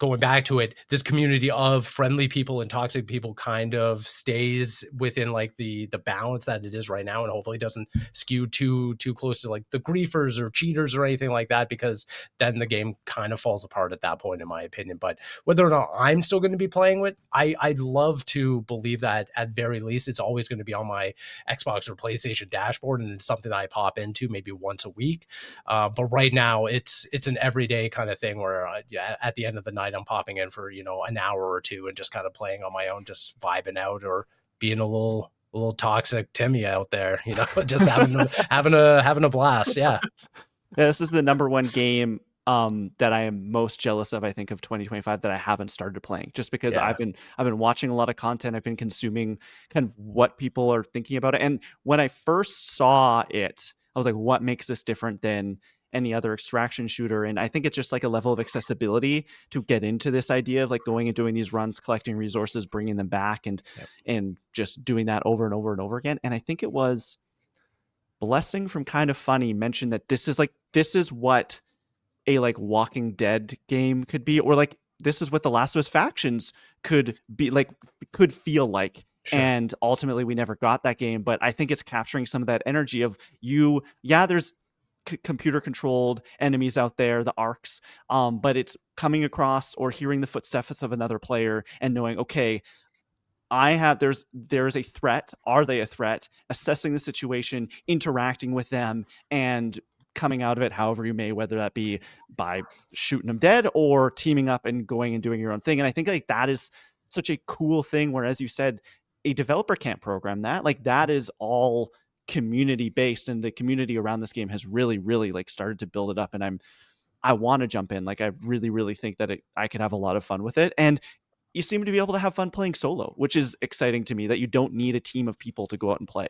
going back to it, this community of friendly people and toxic people kind of stays within like the balance that it is right now, and hopefully doesn't skew too close to like the griefers or cheaters or anything like that, because then the game kind of falls apart at that point, in my opinion. But whether or not I'm still going to be playing with, I'd love to believe that at very least it's always going to be on my Xbox or PlayStation dashboard, and it's something that I pop into maybe once a week. But right now it's an everyday kind of thing where at the end of the night I'm popping in for an hour or two and just kind of playing on my own, just vibing out, or being a little toxic Timmy out there, just having a blast. Yeah, this is the number one game that I am most jealous of, I think, of 2025 that I haven't started playing, just because I've been watching a lot of content. I've been consuming kind of what people are thinking about it. And when I first saw it, I was like, what makes this different than any other extraction shooter? And I think it's just like a level of accessibility to get into this idea of like going and doing these runs, collecting resources, bringing them back, and just doing that over and over and over again. And I think it was Blessing from Kind of Funny mentioned that this is what a like Walking Dead game could be, or like this is what the Last of Us factions could be like, could feel like. Sure. And ultimately we never got that game, but I think it's capturing some of that energy of there's computer controlled enemies out there, the arcs, but it's coming across or hearing the footsteps of another player and knowing, okay, there's a threat. Are they a threat? Assessing the situation, interacting with them, and coming out of it however you may, whether that be by shooting them dead or teaming up and going and doing your own thing. And I think like that is such a cool thing, where, as you said, a developer can't program that. Like that is all community based, and the community around this game has really like started to build it up. And I want to jump in. Like, I really, really think that I could have a lot of fun with it. And you seem to be able to have fun playing solo, which is exciting to me, that you don't need a team of people to go out and play.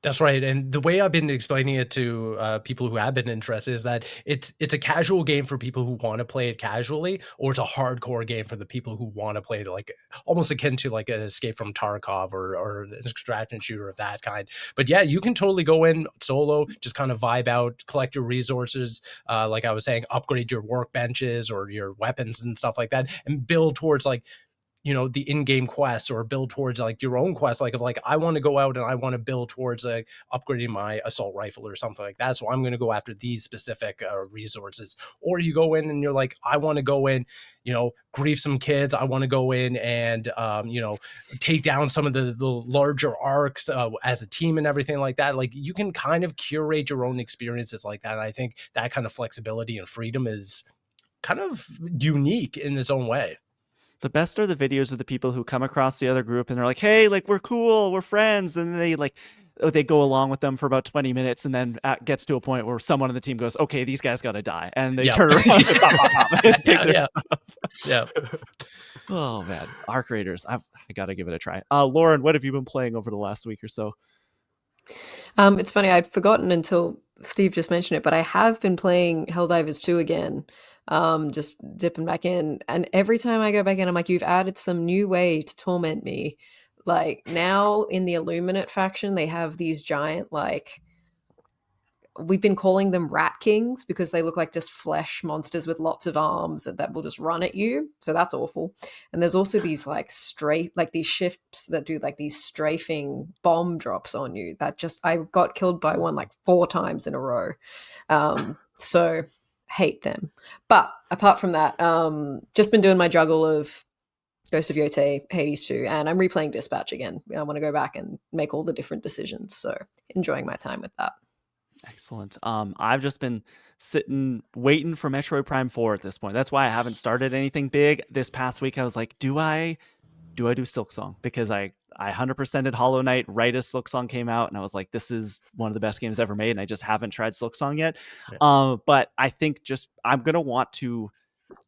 That's right. And the way I've been explaining it to people who have been interested is that it's a casual game for people who want to play it casually, or it's a hardcore game for the people who want to play it, like almost akin to like an Escape from Tarkov or an extraction shooter of that kind. But yeah, you can totally go in solo, just kind of vibe out, collect your resources, like I was saying, upgrade your workbenches or your weapons and stuff like that, and build towards like, you know, the in-game quests, or build towards like your own quest, like of like, I want to go out and I want to build towards like upgrading my assault rifle or something like that, so I'm going to go after these specific resources. Or you go in and you're like, I want to go in, you know, grief some kids, I want to go in and you know, take down some of the larger arcs as a team and everything like that. Like, you can kind of curate your own experiences like that, and I think that kind of flexibility and freedom is kind of unique in its own way. The best are the videos of the people who come across the other group and they're like, hey, like, we're cool, we're friends. And then they go along with them for about 20 minutes, and then it gets to a point where someone on the team goes, okay, these guys got to die. And they turn around and, and take their stuff. Yeah. Oh, man. Arc Raiders. I got to give it a try. Lauren, what have you been playing over the last week or so? It's funny, I'd forgotten until Steve just mentioned it, but I have been playing Helldivers 2 again. Just dipping back in, and every time I go back in, I'm like, you've added some new way to torment me. Like, now in the Illuminate faction, they have these giant, like, we've been calling them rat kings because they look like just flesh monsters with lots of arms that will just run at you. So that's awful. And there's also these like these ships that do like these strafing bomb drops on you that just, I got killed by one like 4 times in a row. So hate them. But apart from that, just been doing my juggle of Ghost of Yotei, Hades 2, and I'm replaying Dispatch again. I want to go back and make all the different decisions. So enjoying my time with that. Excellent. I've just been sitting waiting for Metroid Prime 4 at this point. That's why I haven't started anything big. This past week I was like, do I do Silksong? Because I 100%ed Hollow Knight right as Silksong came out, and I was like, this is one of the best games ever made, and I just haven't tried Silksong yet. Yeah. But I think just I'm gonna want to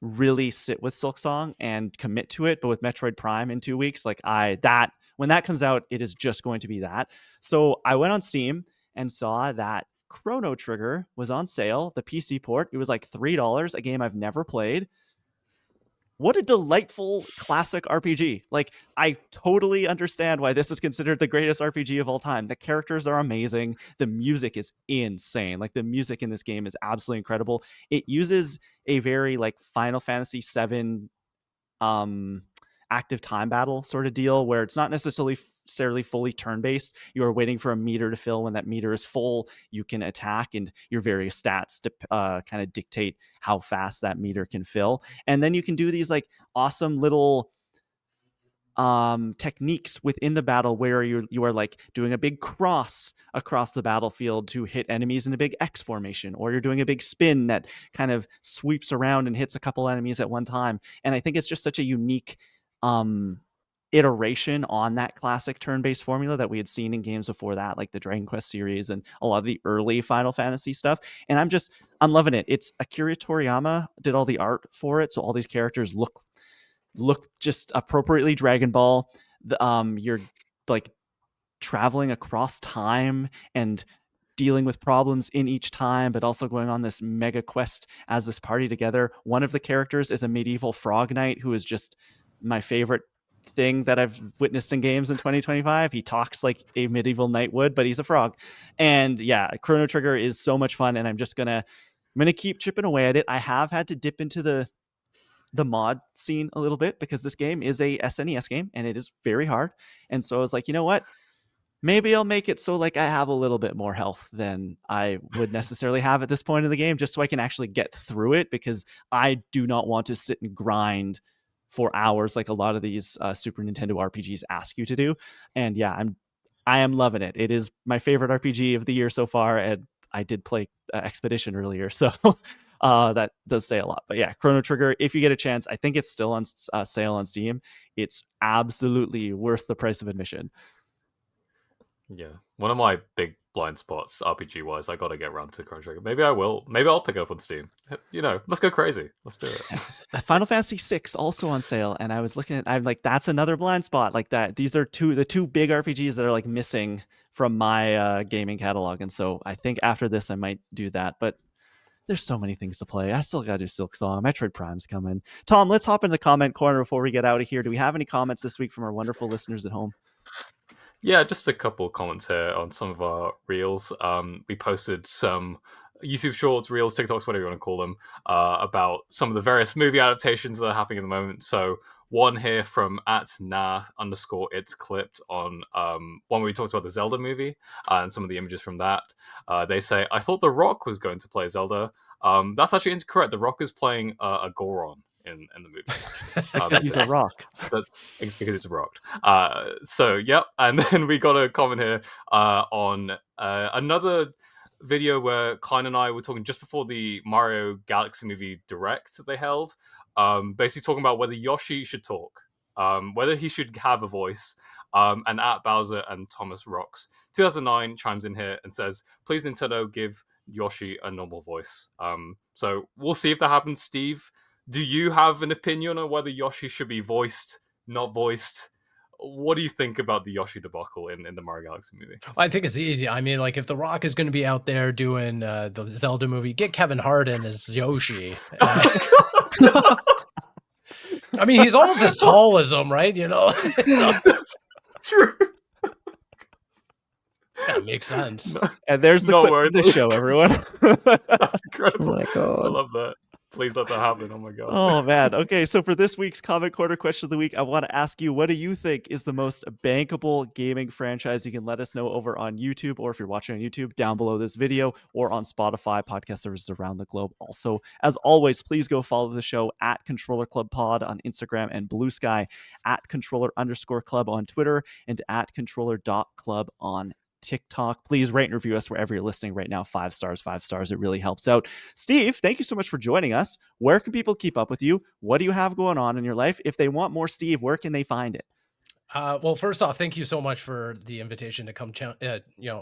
really sit with Silksong and commit to it. But with Metroid Prime in 2 weeks, like when that comes out, it is just going to be that. So I went on Steam and saw that Chrono Trigger was on sale, the PC port. It was like $3, a game I've never played. What a delightful classic RPG. Like, I totally understand why this is considered the greatest RPG of all time. The characters are amazing. The music is insane. Like, the music in this game is absolutely incredible. It uses a very like Final Fantasy VII active time battle sort of deal, where it's not necessarily fully turn-based. You are waiting for a meter to fill. When that meter is full, you can attack, and your various stats to kind of dictate how fast that meter can fill. And then you can do these like awesome little techniques within the battle where you are like doing a big cross across the battlefield to hit enemies in a big X formation, or you're doing a big spin that kind of sweeps around and hits a couple enemies at one time. And I think it's just such a unique iteration on that classic turn-based formula that we had seen in games before that, like the Dragon Quest series and a lot of the early Final Fantasy stuff. And I'm loving it. It's Akira Toriyama did all the art for it, so all these characters look just appropriately Dragon Ball. You're like traveling across time and dealing with problems in each time, but also going on this mega quest as this party together. One of the characters is a medieval frog knight who is just my favorite thing that I've witnessed in games in 2025. He talks like a medieval knight would, but he's a frog. And yeah, Chrono Trigger is so much fun, and I'm gonna keep chipping away at it. I have had to dip into the mod scene a little bit because this game is a SNES game and it is very hard. And so I was like, you know what? Maybe I'll make it so like I have a little bit more health than I would necessarily have at this point in the game, just so I can actually get through it, because I do not want to sit and grind for hours like a lot of these Super Nintendo RPGs ask you to do. And yeah, I am loving it. It is my favorite RPG of the year so far, and I did play Expedition earlier, so that does say a lot. But yeah, Chrono Trigger, if you get a chance, I think it's still on sale on Steam. It's absolutely worth the price of admission. Yeah, one of my big blind spots, RPG wise. I gotta get around to Chrono Trigger. Maybe I will. Maybe I'll pick it up on Steam. Let's go crazy. Let's do it. Final Fantasy VI also on sale, and I was looking at. I'm like, that's another blind spot. Like that. These are the two big RPGs that are like missing from my gaming catalog, and so I think after this I might do that. But there's so many things to play. I still gotta do Silk Song. Metroid Prime's coming. Tom, let's hop in the comment corner before we get out of here. Do we have any comments this week from our wonderful listeners at home? Yeah, just a couple of comments here on some of our reels. We posted some YouTube shorts, reels, TikToks, whatever you want to call them, about some of the various movie adaptations that are happening at the moment. So one here from @na_it's clipped on one where we talked about the Zelda movie and some of the images from that. They say, I thought The Rock was going to play Zelda. That's actually incorrect. The Rock is playing a Goron in the movie, actually. Because he's a rock. It's because it's rocked. So, yep. And then we got a comment here on another video where Klein and I were talking just before the Mario Galaxy movie Direct that they held. Basically talking about whether Yoshi should talk, whether he should have a voice. And @Bowser and Thomas Rocks 2009 chimes in here and says, please Nintendo give Yoshi a normal voice. So we'll see if that happens. Steve, do you have an opinion on whether Yoshi should be voiced, not voiced? What do you think about the Yoshi debacle in the Mario Galaxy movie? I think it's easy. I mean, like, if The Rock is going to be out there doing the Zelda movie, get Kevin Hart in as Yoshi. I mean, he's almost as tall as him, right? That's true. That makes sense. And there's the clip of the show, everyone. That's incredible. Oh my God. I love that. Please let that happen. Oh my God. Oh man. Okay, so for this week's Comment Corner question of the week, I want to ask you, what do you think is the most bankable gaming franchise? You can let us know over on YouTube, or if you're watching on YouTube, down below this video, or on Spotify, podcast services around the globe. Also, as always, please go follow the show @Controller Club Pod on Instagram and Blue Sky, @Controller_Club on Twitter, and @Controller.club on TikTok. Please rate and review us wherever you're listening right now. 5 stars, 5 stars. It really helps out. Steve, thank you so much for joining us. Where can people keep up with you? What do you have going on in your life? If they want more Steve, where can they find it? Well, first off, thank you so much for the invitation to come,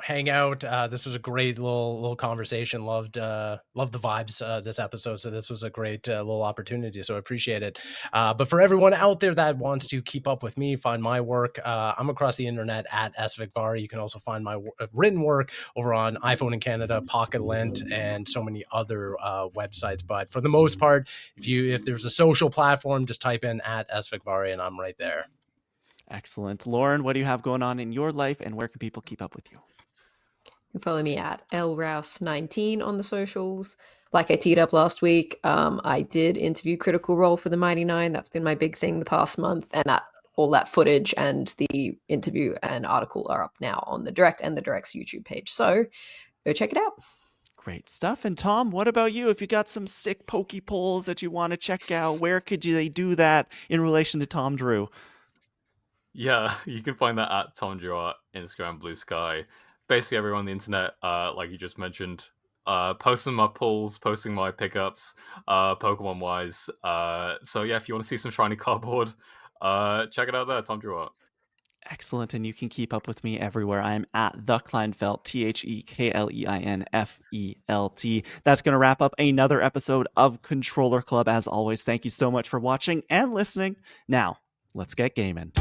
hang out. This was a great little conversation. Loved the vibes this episode. So this was a great little opportunity. So I appreciate it. But for everyone out there that wants to keep up with me, find my work, I'm across the internet @Vegvari. You can also find my written work over on iPhone in Canada, Pocket Lint, and so many other websites. But for the most part, if there's a social platform, just type in @Vegvari and I'm right there. Excellent. Lauren, what do you have going on in your life, and where can people keep up with you? You can follow me @LRouse19 on the socials. Like I teed up last week, I did interview Critical Role for the Mighty Nine. That's been my big thing the past month, and all that footage and the interview and article are up now on the Direct and the Direct's YouTube page. So go check it out. Great stuff. And Tom, what about you? If you got some sick poke polls that you want to check out, where could they do that in relation to Tom Drew? Yeah, you can find that @TomDrew on Instagram, Blue Sky. Basically, everyone on the internet, like you just mentioned, posting my pulls, posting my pickups, Pokemon-wise. So yeah, if you want to see some shiny cardboard, check it out there, Tom Drew Art. Excellent. And you can keep up with me everywhere. I'm @TheKleinfelt, TheKleinfelt. That's going to wrap up another episode of Controller Club. As always, thank you so much for watching and listening. Now, let's get gaming.